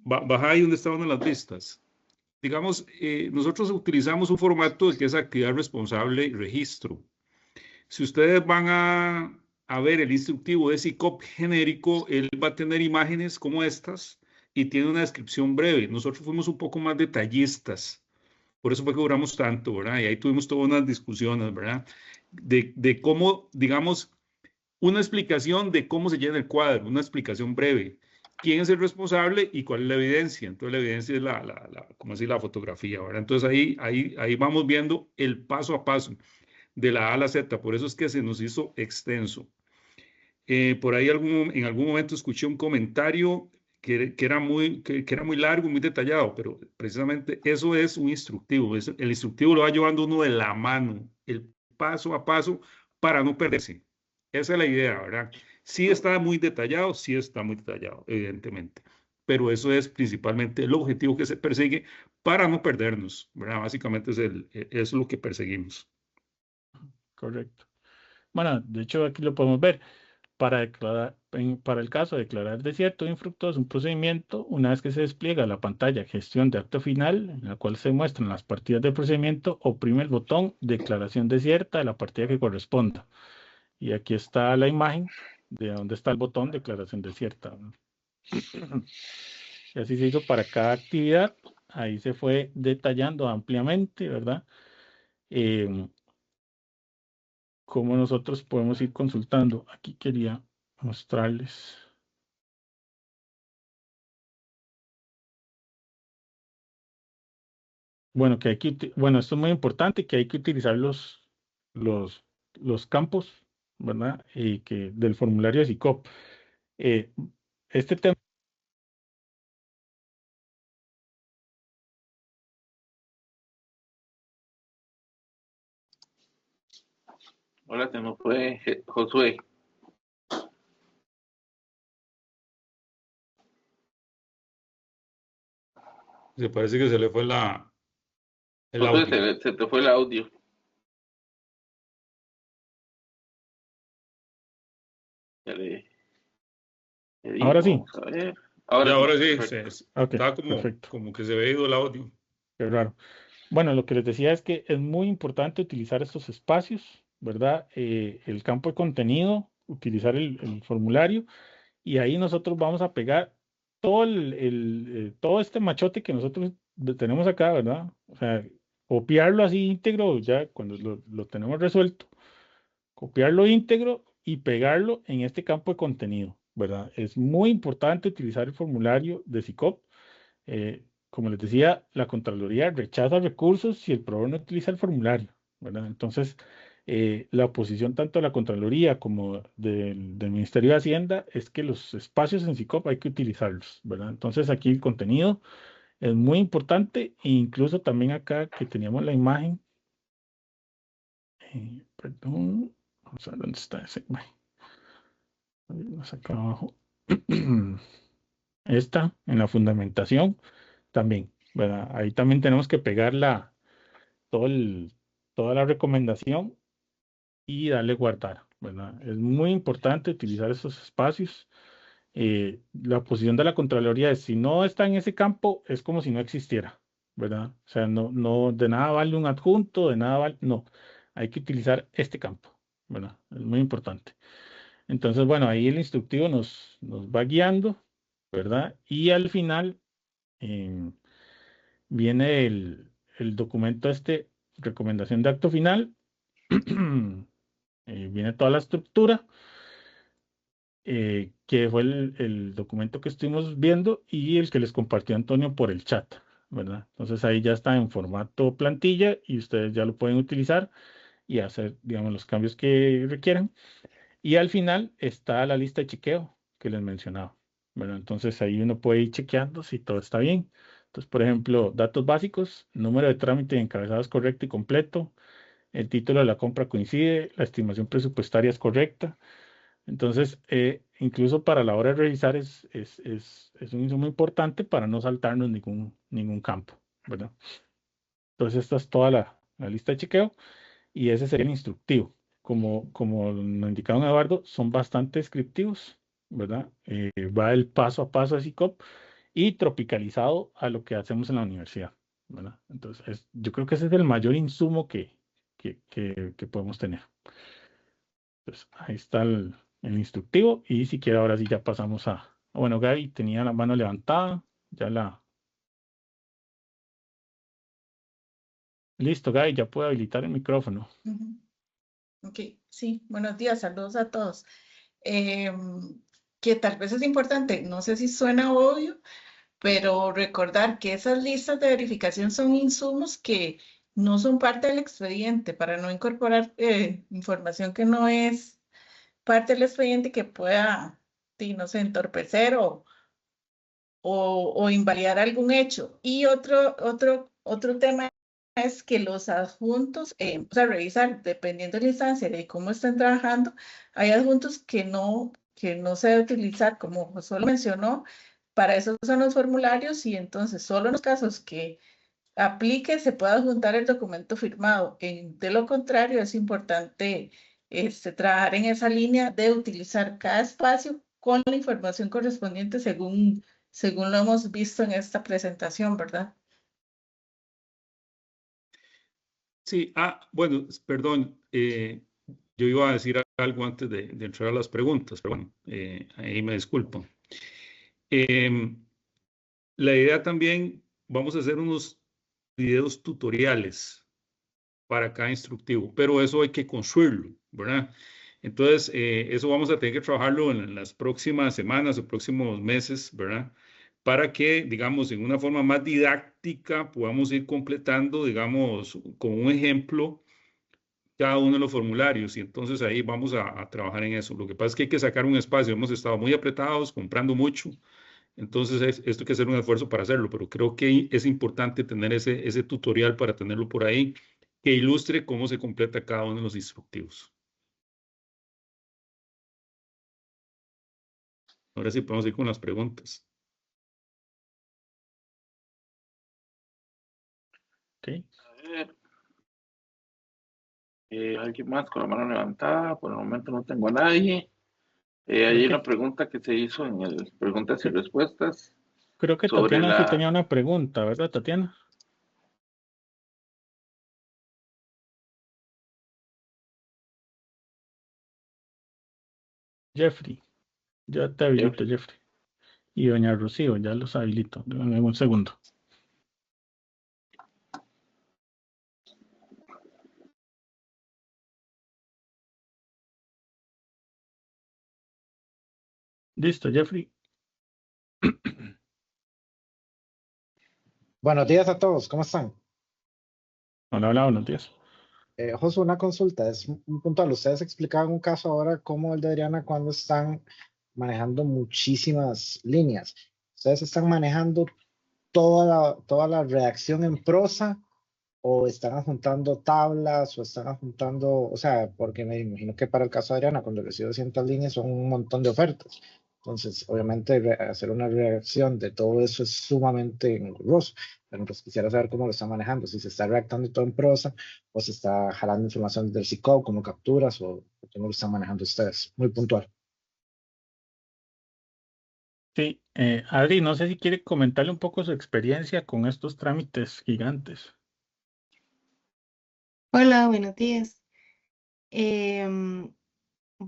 Baja ahí donde estaban las vistas. Digamos, nosotros utilizamos un formato que es actividad responsable y registro. Si ustedes van a ver el instructivo de SICOP genérico, él va a tener imágenes como estas y tiene una descripción breve. Nosotros fuimos un poco más detallistas. Por eso fue que duramos tanto, ¿verdad? Y ahí tuvimos todas unas discusiones, ¿verdad? De cómo, digamos, una explicación de cómo se llena el cuadro, una explicación breve. ¿Quién es el responsable y cuál es la evidencia? Entonces la evidencia es ¿cómo decir? La fotografía, ¿verdad? Entonces ahí vamos viendo el paso a paso de la A a la Z, por eso es que se nos hizo extenso. Por ahí en algún momento escuché un comentario que era muy largo, muy detallado, pero precisamente eso es un instructivo. El instructivo lo va llevando uno de la mano, el paso a paso para no perderse. Esa es la idea, ¿verdad? Sí está muy detallado, evidentemente. pero eso es principalmente el objetivo que se persigue para no perdernos, ¿verdad? Básicamente eso es lo que perseguimos. Correcto. Bueno, de hecho aquí lo podemos ver. Para el caso de declarar desierto o infructuoso un procedimiento, una vez que se despliega la pantalla gestión de acto final, en la cual se muestran las partidas del procedimiento, oprime el botón declaración desierta de la partida que corresponda. Y aquí está la imagen de dónde está el botón declaración desierta. Y así se hizo para cada actividad. Ahí se fue detallando ampliamente, ¿verdad? Cómo nosotros podemos ir consultando. Aquí quería mostrarles. Bueno, bueno, esto es muy importante, que hay que utilizar los, los campos, ¿verdad? Del formulario de SICOP. Este tema. Hola, se nos fue Josué. Se parece que se le fue el Josué, audio. se te fue el audio. Ya le digo, Ahora sí. vamos a ver. Y ahora sí, Perfecto. Ok, estaba perfecto. como que se había ido el audio. Qué raro. Bueno, lo que les decía es que es muy importante utilizar estos espacios, ¿verdad? El campo de contenido, utilizar el formulario, y ahí nosotros vamos a pegar todo este machote que nosotros tenemos acá, ¿verdad? O sea, copiarlo así íntegro, ya cuando lo tenemos resuelto, copiarlo íntegro y pegarlo en este campo de contenido, ¿verdad? Es muy importante utilizar el formulario de SICOP. Como les decía, la Contraloría rechaza recursos si el proveedor no utiliza el formulario, ¿verdad? Entonces, la posición tanto de la Contraloría como del Ministerio de Hacienda es que los espacios en SICOP hay que utilizarlos, ¿verdad? Entonces, aquí el contenido es muy importante, e incluso también acá que teníamos la imagen, perdón, vamos a ver dónde está esa imagen. Más acá abajo. Esta, en la fundamentación, también, ¿verdad? Ahí también tenemos que pegar todo toda la recomendación y darle guardar, ¿verdad? Es muy importante utilizar esos espacios. La posición de la Contraloría es, si no está en ese campo, es como si no existiera, ¿verdad? O sea, no, de nada vale un adjunto, de nada vale, no, hay que utilizar este campo, ¿verdad? Es muy importante. Entonces, bueno, ahí el instructivo nos va guiando, ¿verdad? Y al final viene el documento recomendación de acto final. Viene toda la estructura, que fue el documento que estuvimos viendo y el que les compartió Antonio por el chat, ¿verdad? Entonces ahí ya está en formato plantilla y ustedes ya lo pueden utilizar y hacer, digamos, los cambios que requieran. Y al final está la lista de chequeo que les mencionaba, ¿verdad? Entonces ahí uno puede ir chequeando si todo está bien. Entonces, por ejemplo, datos básicos, número de trámite de encabezados correcto y completo, el título de la compra coincide, la estimación presupuestaria es correcta. Entonces, incluso para la hora de revisar es un insumo importante para no saltarnos ningún campo, ¿verdad? Entonces, esta es toda la lista de chequeo y ese sería el instructivo. Como nos indicaron Eduardo, son bastante descriptivos, ¿verdad? Va el paso a paso de SICOP y tropicalizado a lo que hacemos en la universidad, ¿verdad? Entonces, yo creo que ese es el mayor insumo que podemos tener. Pues ahí está el instructivo y si quiere ahora sí ya pasamos bueno, Gaby tenía la mano levantada, Listo, Gaby, ya puede habilitar el micrófono. Ok, sí, buenos días, saludos a todos. Que tal vez es importante, no sé si suena obvio, pero recordar que esas listas de verificación son insumos que no son parte del expediente para no incorporar información que no es parte del expediente que pueda, sí, no sé, entorpecer o invalidar algún hecho. Y otro tema es que los adjuntos, o sea, revisar, dependiendo de la instancia de cómo estén trabajando, hay adjuntos que no se debe utilizar, como José lo mencionó, para eso son los formularios y entonces solo en los casos que aplique se puede adjuntar el documento firmado. De lo contrario, es importante trabajar en esa línea de utilizar cada espacio con la información correspondiente según lo hemos visto en esta presentación, ¿verdad? Sí, bueno, perdón, yo iba a decir algo antes de entrar a las preguntas, pero bueno, ahí me disculpo. La idea también, vamos a hacer unos videos tutoriales para cada instructivo, pero eso hay que construirlo, ¿verdad? Entonces, eso vamos a tener que trabajarlo en las próximas semanas o próximos meses, ¿verdad? Para que, digamos, en una forma más didáctica podamos ir completando, digamos, con un ejemplo cada uno de los formularios y entonces ahí vamos a trabajar en eso. Lo que pasa es que hay que sacar un espacio, hemos estado muy apretados, comprando mucho, entonces esto hay que hacer un esfuerzo para hacerlo, pero creo que es importante tener ese tutorial para tenerlo por ahí que ilustre cómo se completa cada uno de los instructivos. Ahora sí podemos ir con las preguntas. Ok. A ver. ¿Alguien más con la mano levantada? Por el momento no tengo a nadie. Hay una pregunta que se hizo en el preguntas y respuestas Creo que sobre Tatiana sí tenía la... una pregunta, ¿verdad, Tatiana? Jeffrey, ya te habilito, Jeffrey. Y doña Rocío, ya los habilito. Dame un segundo. Listo, Jeffrey. Buenos días a todos, ¿cómo están? Hola, hola, buenos días. Josué, una consulta, es un puntual. Ustedes explicaban un caso ahora como el de Adriana cuando están manejando muchísimas líneas. ¿Ustedes están manejando toda la redacción en prosa o están adjuntando tablas o están adjuntando, o sea, porque me imagino que para el caso de Adriana, cuando recibe 200 líneas son un montón de ofertas. Entonces, obviamente, hacer una redacción de todo eso es sumamente engorroso. Pero pues quisiera saber cómo lo están manejando, si se está redactando todo en prosa o se está jalando información del CICOP como capturas o cómo lo están manejando ustedes. Muy puntual. Sí, Adri, no sé si quiere comentarle un poco su experiencia con estos trámites gigantes. Hola, buenos días.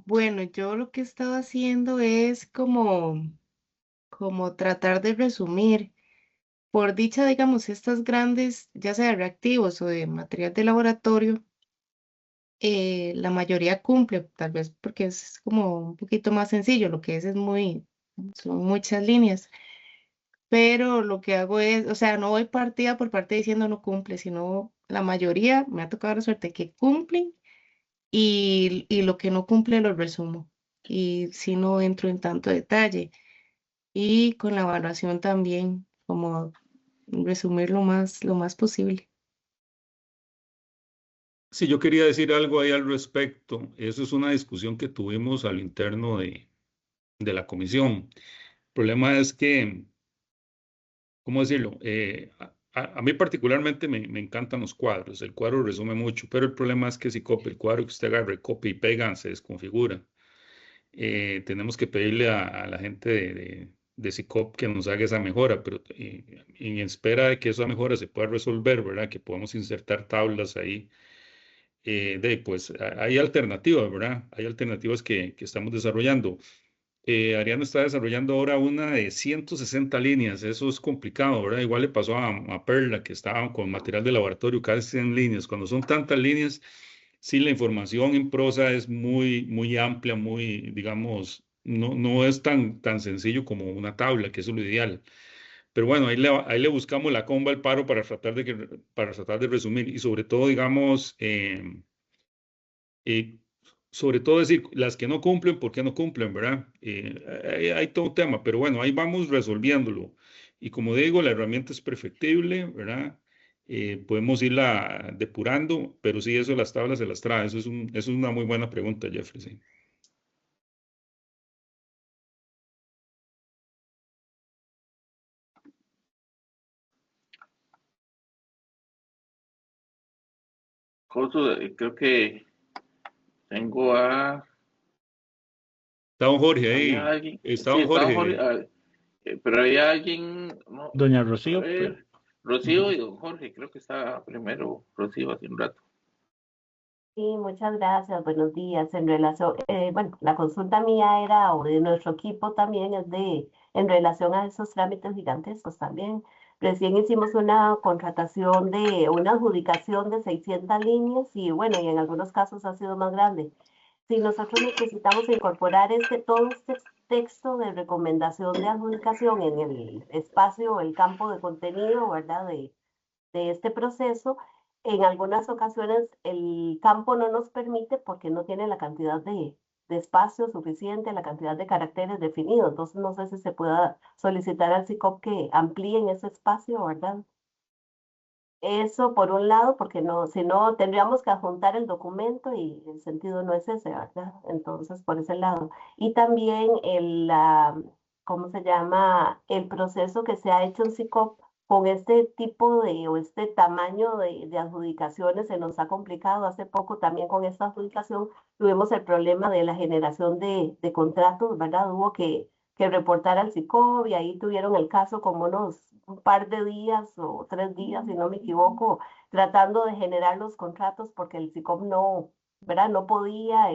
Bueno, yo lo que he estado haciendo es como tratar de resumir. Por dicha, digamos, estas grandes, ya sea de reactivos o de material de laboratorio, la mayoría cumple, tal vez porque es como un poquito más sencillo, lo que es son muchas líneas. Pero lo que hago es, o sea, no voy partida por partida diciendo no cumple, sino la mayoría me ha tocado la suerte que cumplen y lo que no cumple lo resumo. Y si no entro en tanto detalle. Y con la evaluación también, como resumir lo más posible. Sí, yo quería decir algo ahí al respecto. Eso es una discusión que tuvimos al interno de la comisión. El problema es que, ¿cómo decirlo? A mí particularmente me encantan los cuadros. El cuadro resume mucho, pero el problema es que si copia el cuadro que usted agarre, copia y pega, se desconfigura. Tenemos que pedirle a la gente de SICOP que nos haga esa mejora, pero en espera de que esa mejora se pueda resolver, ¿verdad? Que podamos insertar tablas ahí. Pues hay alternativas, ¿verdad? Hay alternativas que estamos desarrollando. Ariana está desarrollando ahora una de 160 líneas, eso es complicado, ¿verdad? Igual le pasó a Perla, que estaba con material de laboratorio, casi 100 líneas. Cuando son tantas líneas, sí, la información en prosa es muy amplia, muy, digamos, no es tan sencillo como una tabla, que eso es lo ideal. Pero bueno, ahí le buscamos la comba al paro para tratar de resumir y sobre todo, digamos, sobre todo decir las que no cumplen, ¿por qué no cumplen, verdad? Hay todo un tema, pero bueno, ahí vamos resolviéndolo. Y como digo, la herramienta es perfectible, ¿verdad? Podemos irla depurando, pero sí, eso las tablas se las trae. Eso es una muy buena pregunta, Jeffrey. Sí. Creo que tengo a... Está don Jorge ¿Había ahí. alguien? Está Sí, don estaba Jorge. Jorge, pero había alguien... No, Doña a Rocío, ver, Rocío y don Jorge, creo que está primero Rocío hace un rato. Sí, muchas gracias. Buenos días. En relación, bueno, la consulta mía era, o de nuestro equipo también, es en relación a esos trámites gigantescos también. Recién hicimos una contratación de una adjudicación de 600 líneas y bueno, y en algunos casos ha sido más grande. Si nosotros necesitamos incorporar todo este texto de recomendación de adjudicación en el espacio, el campo de contenido, ¿verdad? De este proceso, en algunas ocasiones el campo no nos permite porque no tiene la cantidad de espacio suficiente, la cantidad de caracteres definidos. Entonces, no sé si se pueda solicitar al SICOP que amplíen ese espacio, ¿verdad? Eso por un lado, porque no, si no, tendríamos que adjuntar el documento y el sentido no es ese, ¿verdad? Entonces, por ese lado. Y también ¿cómo se llama? El proceso que se ha hecho en SICOP con este tipo o este tamaño de adjudicaciones se nos ha complicado. Hace poco también con esta adjudicación tuvimos el problema de la generación de contratos, ¿verdad? Hubo que reportar al SICOP y ahí tuvieron el caso como un par de días o 3 días, si no me equivoco, tratando de generar los contratos porque el SICOP no, ¿verdad? No podía,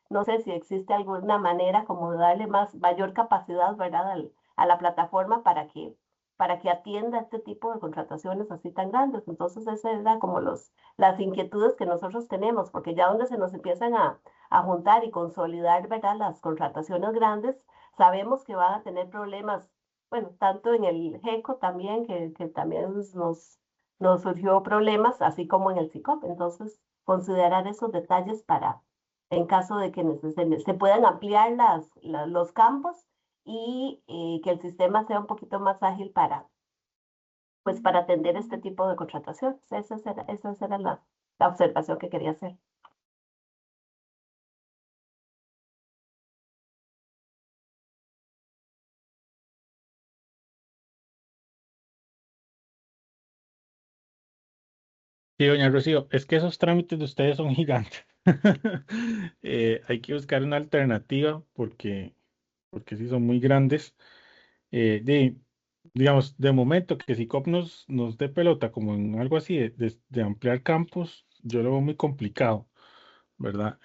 no sé si existe alguna manera como de darle mayor capacidad, ¿verdad? A la plataforma para que atienda este tipo de contrataciones así tan grandes. Entonces, esas eran como las inquietudes que nosotros tenemos, porque ya donde se nos empiezan a juntar y consolidar, ¿verdad? Las contrataciones grandes, sabemos que van a tener problemas, bueno, tanto en el GECO también, que también nos surgió problemas, así como en el SICOP. Entonces, considerar esos detalles en caso de que se puedan ampliar los campos y que el sistema sea un poquito más ágil pues, para atender este tipo de contrataciones. Esa era la observación que quería hacer. sí, doña Rocío, es que esos trámites de ustedes son gigantes. Hay que buscar una alternativa porque sí son muy grandes. Digamos, de momento que si COP nos dé pelota como en algo así de ampliar campos, yo lo veo muy complicado, ¿verdad?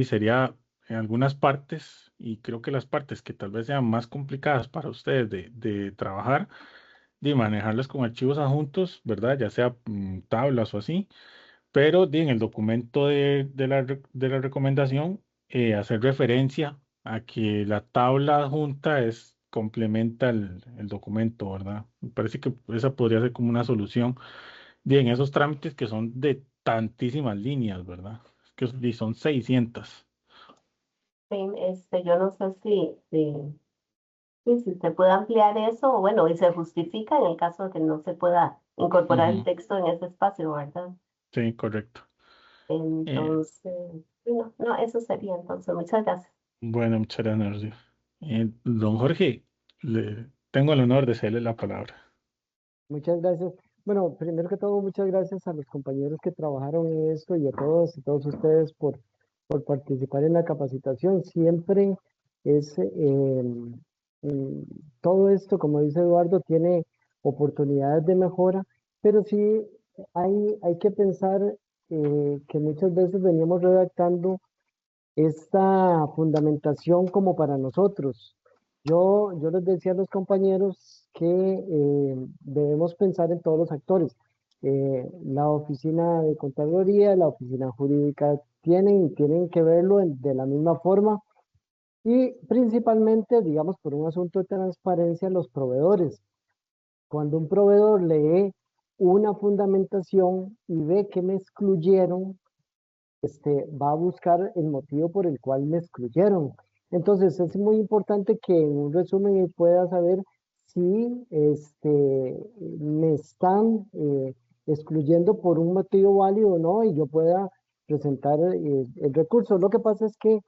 Sería en algunas partes, y creo que las partes que tal vez sean más complicadas para ustedes de trabajar, de manejarlas con archivos adjuntos, ¿verdad? Ya sea tablas o así, pero en el documento de la recomendación, hacer referencia a que la tabla adjunta complementa el documento, ¿verdad? Me parece que esa podría ser como una solución en esos trámites que son de tantísimas líneas, ¿verdad? Es que son 600. Sí, yo no sé si se puede ampliar eso, o bueno, y se justifica en el caso de que no se pueda incorporar el Ujú. texto en ese espacio, ¿verdad? Sí, correcto. Entonces, sí, no, eso sería entonces. Muchas gracias. Bueno, muchas gracias. Don Jorge, tengo el honor de cederle la palabra. Muchas gracias. Bueno, primero que todo, muchas gracias a los compañeros que trabajaron en esto y a todos ustedes por participar en la capacitación. Siempre es, mm, todo esto, como dice Eduardo, tiene oportunidades de mejora, pero sí hay que pensar que muchas veces veníamos redactando esta fundamentación como para nosotros. Yo les decía a los compañeros que debemos pensar en todos los actores. La oficina de Contraloría, la oficina jurídica tienen que verlo de la misma forma y principalmente, digamos, por un asunto de transparencia, los proveedores. Cuando un proveedor lee una fundamentación y ve que me excluyeron, va a buscar el motivo por el cual me excluyeron. Entonces es muy importante que en un resumen él pueda saber si me están excluyendo por un motivo válido o no y yo pueda presentar el recurso. Lo que pasa es que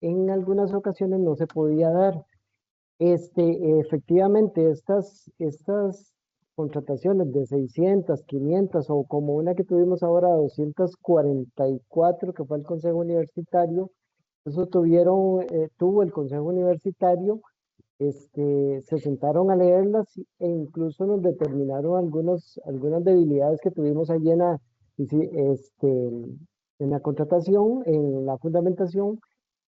en algunas ocasiones no se podía dar. Efectivamente, estas contrataciones de 600, 500 o como una que tuvimos ahora, 244, que fue el Consejo Universitario. Eso tuvo el Consejo Universitario, se sentaron a leerlas e incluso nos determinaron algunas debilidades que tuvimos allí en la contratación, en la fundamentación,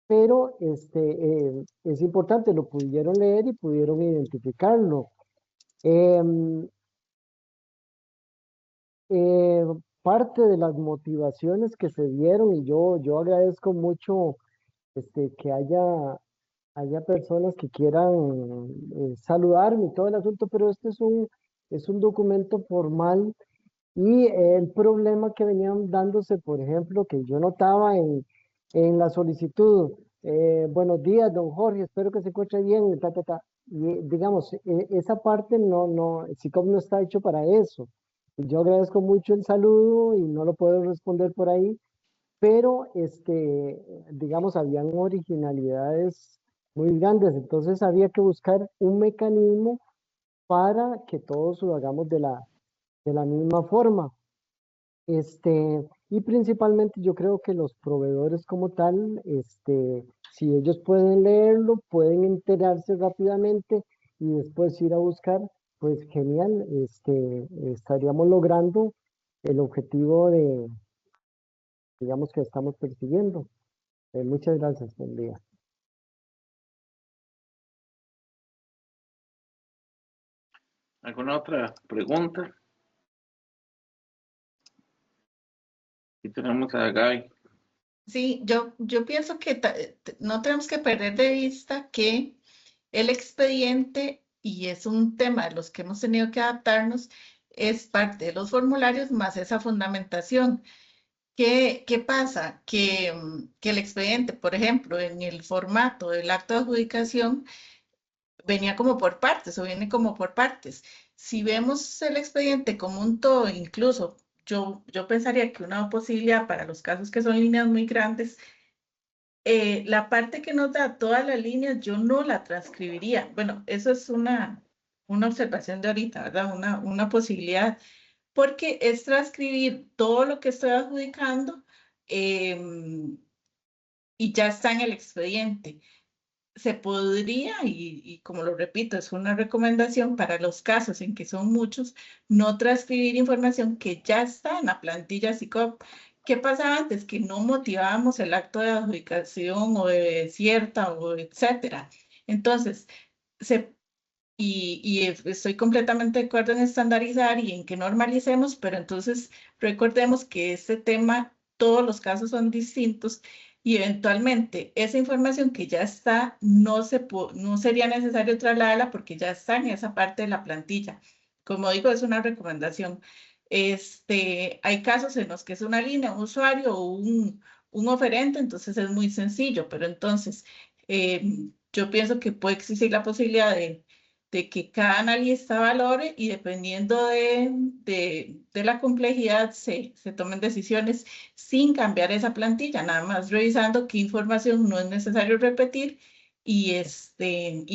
pero es importante, lo pudieron leer y pudieron identificarlo. Parte de las motivaciones que se dieron, y yo agradezco mucho que haya personas que quieran saludarme y todo el asunto, pero este es un documento formal y el problema que venían dándose, por ejemplo, que yo notaba en la solicitud, buenos días, don Jorge, espero que se encuentre bien, ta, ta, ta. Y, digamos, esa parte SICOP no está hecho para eso. Yo agradezco mucho el saludo y no lo puedo responder por ahí, pero digamos, habían originalidades muy grandes, entonces había que buscar un mecanismo para que todos lo hagamos de la misma forma. Y principalmente yo creo que los proveedores como tal, si ellos pueden leerlo, pueden enterarse rápidamente y después ir a buscar, pues genial, estaríamos logrando el objetivo digamos, que estamos persiguiendo. Muchas gracias, buen día. ¿Alguna otra pregunta? Aquí tenemos a Gaby. Sí, yo pienso que no tenemos que perder de vista que el expediente, y es un tema de los que hemos tenido que adaptarnos, es parte de los formularios más esa fundamentación. ¿Qué pasa? Que el expediente, por ejemplo, en el formato del acto de adjudicación, venía como por partes o viene como por partes. Si vemos el expediente como un todo, incluso yo pensaría que una posibilidad para los casos que son líneas muy grandes, la parte que nos da todas las líneas, yo no la transcribiría. Bueno, eso es una observación de ahorita, ¿verdad? Una posibilidad, porque es transcribir todo lo que estoy adjudicando y ya está en el expediente. Se podría, y como lo repito, es una recomendación para los casos en que son muchos, no transcribir información que ya está en la plantilla SICOP. ¿Qué pasaba antes? Que no motivábamos el acto de adjudicación o de desierta o etcétera. Entonces, estoy completamente de acuerdo en estandarizar y en que normalicemos, pero entonces recordemos que este tema, todos los casos son distintos y eventualmente esa información que ya está, no sería necesario trasladarla porque ya está en esa parte de la plantilla. Como digo, es una recomendación. Hay casos en los que es una línea, un usuario o un oferente, entonces es muy sencillo, pero entonces yo pienso que puede existir la posibilidad de que cada analista valore y dependiendo de la complejidad se tomen decisiones sin cambiar esa plantilla, nada más revisando qué información no es necesario repetir y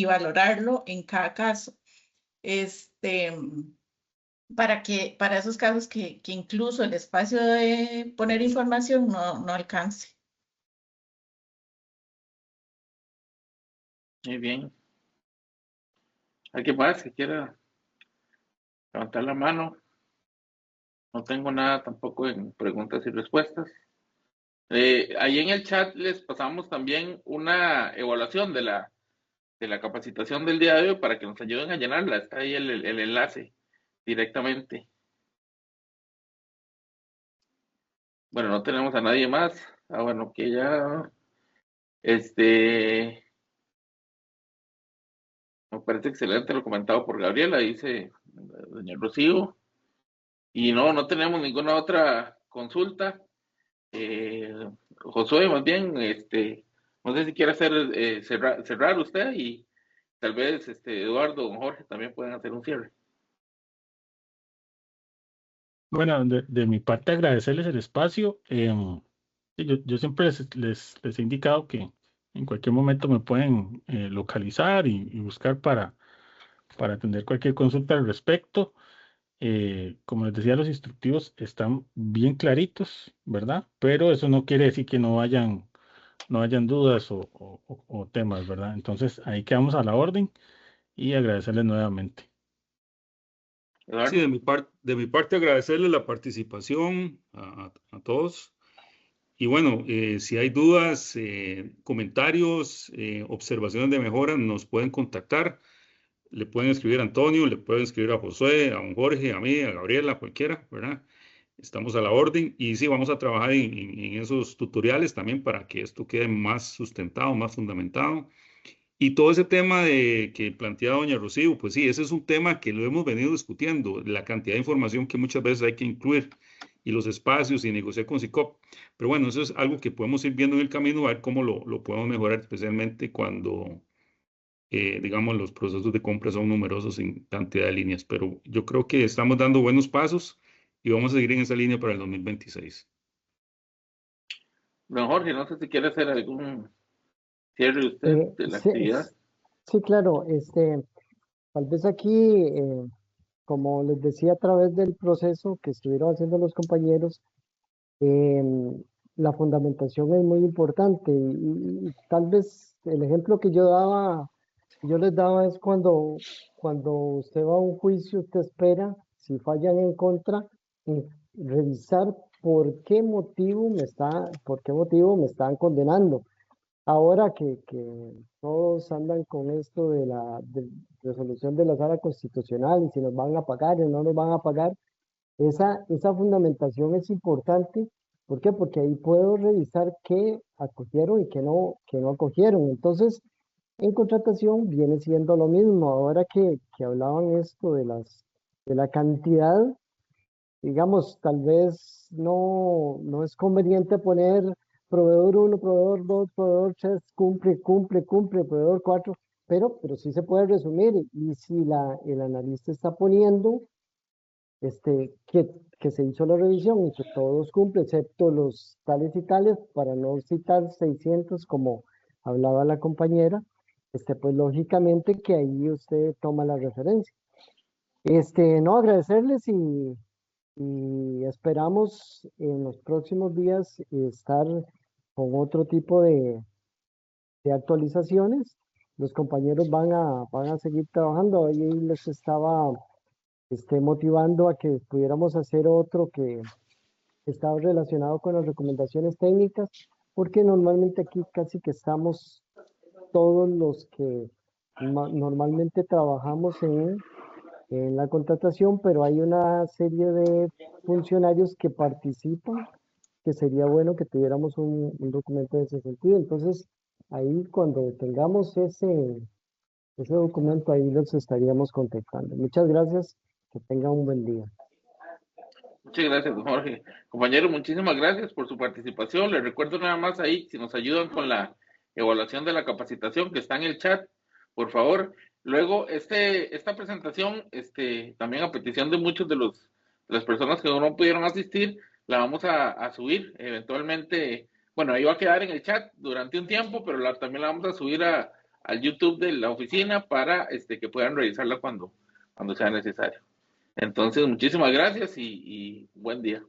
valorarlo en cada caso. Para esos casos que incluso el espacio de poner información no alcance. Muy bien. ¿Alguien más que quiera levantar la mano? No tengo nada tampoco en preguntas y respuestas. Ahí en el chat les pasamos también una evaluación de la capacitación del día de hoy para que nos ayuden a llenarla. Está ahí el enlace directamente. Bueno, no tenemos a nadie más. Bueno, que ya, me parece excelente lo comentado por Gabriela, dice doña Rocío. Y no tenemos ninguna otra consulta. Josué, más bien, no sé si quiere hacer cerrar usted y tal vez Eduardo o Jorge también pueden hacer un cierre. Bueno, de mi parte agradecerles el espacio. Yo siempre les he indicado que en cualquier momento me pueden localizar y buscar para atender cualquier consulta al respecto. como les decía, los instructivos están bien claritos, ¿verdad? Pero eso no quiere decir que no hayan dudas o temas, ¿verdad? Entonces, ahí quedamos a la orden y agradecerles nuevamente. Sí, Eduardo. de mi parte agradecerle la participación a todos. Y bueno, si hay dudas, comentarios, observaciones de mejora, nos pueden contactar. Le pueden escribir a Antonio, le pueden escribir a Josué, a don Jorge, a mí, a Gabriela, cualquiera, ¿verdad? Estamos a la orden y sí, vamos a trabajar en esos tutoriales también para que esto quede más sustentado, más fundamentado. Y todo ese tema de que plantea doña Rocío, pues sí, ese es un tema que lo hemos venido discutiendo, la cantidad de información que muchas veces hay que incluir y los espacios y negociar con SICOP. Pero bueno, eso es algo que podemos ir viendo en el camino, a ver cómo lo podemos mejorar, especialmente cuando, digamos, los procesos de compra son numerosos en cantidad de líneas. Pero yo creo que estamos dando buenos pasos y vamos a seguir en esa línea para el 2026. Don Jorge, no sé si quiere hacer algún cierre usted de la Sí, actividad. sí, claro, tal vez aquí, como les decía a través del proceso que estuvieron haciendo los compañeros, la fundamentación es muy importante y tal vez el ejemplo que yo les daba es cuando usted va a un juicio, usted espera, si fallan en contra, revisar por qué motivo me están condenando. Ahora que todos andan con esto de la resolución de la sala constitucional y si nos van a pagar o no nos van a pagar, esa fundamentación es importante. ¿Por qué? Porque ahí puedo revisar qué acogieron y qué no acogieron. Entonces, en contratación viene siendo lo mismo. Ahora que hablaban esto de la cantidad, digamos, tal vez no es conveniente poner proveedor 1, proveedor 2, proveedor 3, cumple, proveedor 4, pero sí se puede resumir. Y si el analista está poniendo que se hizo la revisión y que todos cumplen, excepto los tales y tales, para no citar 600 como hablaba la compañera, pues lógicamente que ahí usted toma la referencia. No, agradecerles y esperamos en los próximos días estar con otro tipo de actualizaciones. Los compañeros van a seguir trabajando. Ahí les estaba motivando a que pudiéramos hacer otro que estaba relacionado con las recomendaciones técnicas, porque normalmente aquí casi que estamos todos los que normalmente trabajamos en la contratación, pero hay una serie de funcionarios que participan, que sería bueno que tuviéramos un documento en ese sentido. Entonces, ahí cuando tengamos ese documento, ahí los estaríamos contactando. Muchas gracias, que tengan un buen día. Muchas gracias, don Jorge. Compañero, muchísimas gracias por su participación. Les recuerdo nada más ahí, si nos ayudan con la evaluación de la capacitación que está en el chat, por favor. Luego, esta presentación, también a petición de muchos de las personas que no pudieron asistir, la vamos a subir eventualmente. Bueno, ahí va a quedar en el chat durante un tiempo, pero también la vamos a subir al YouTube de la oficina para que puedan revisarla cuando sea necesario. Entonces, muchísimas gracias y buen día.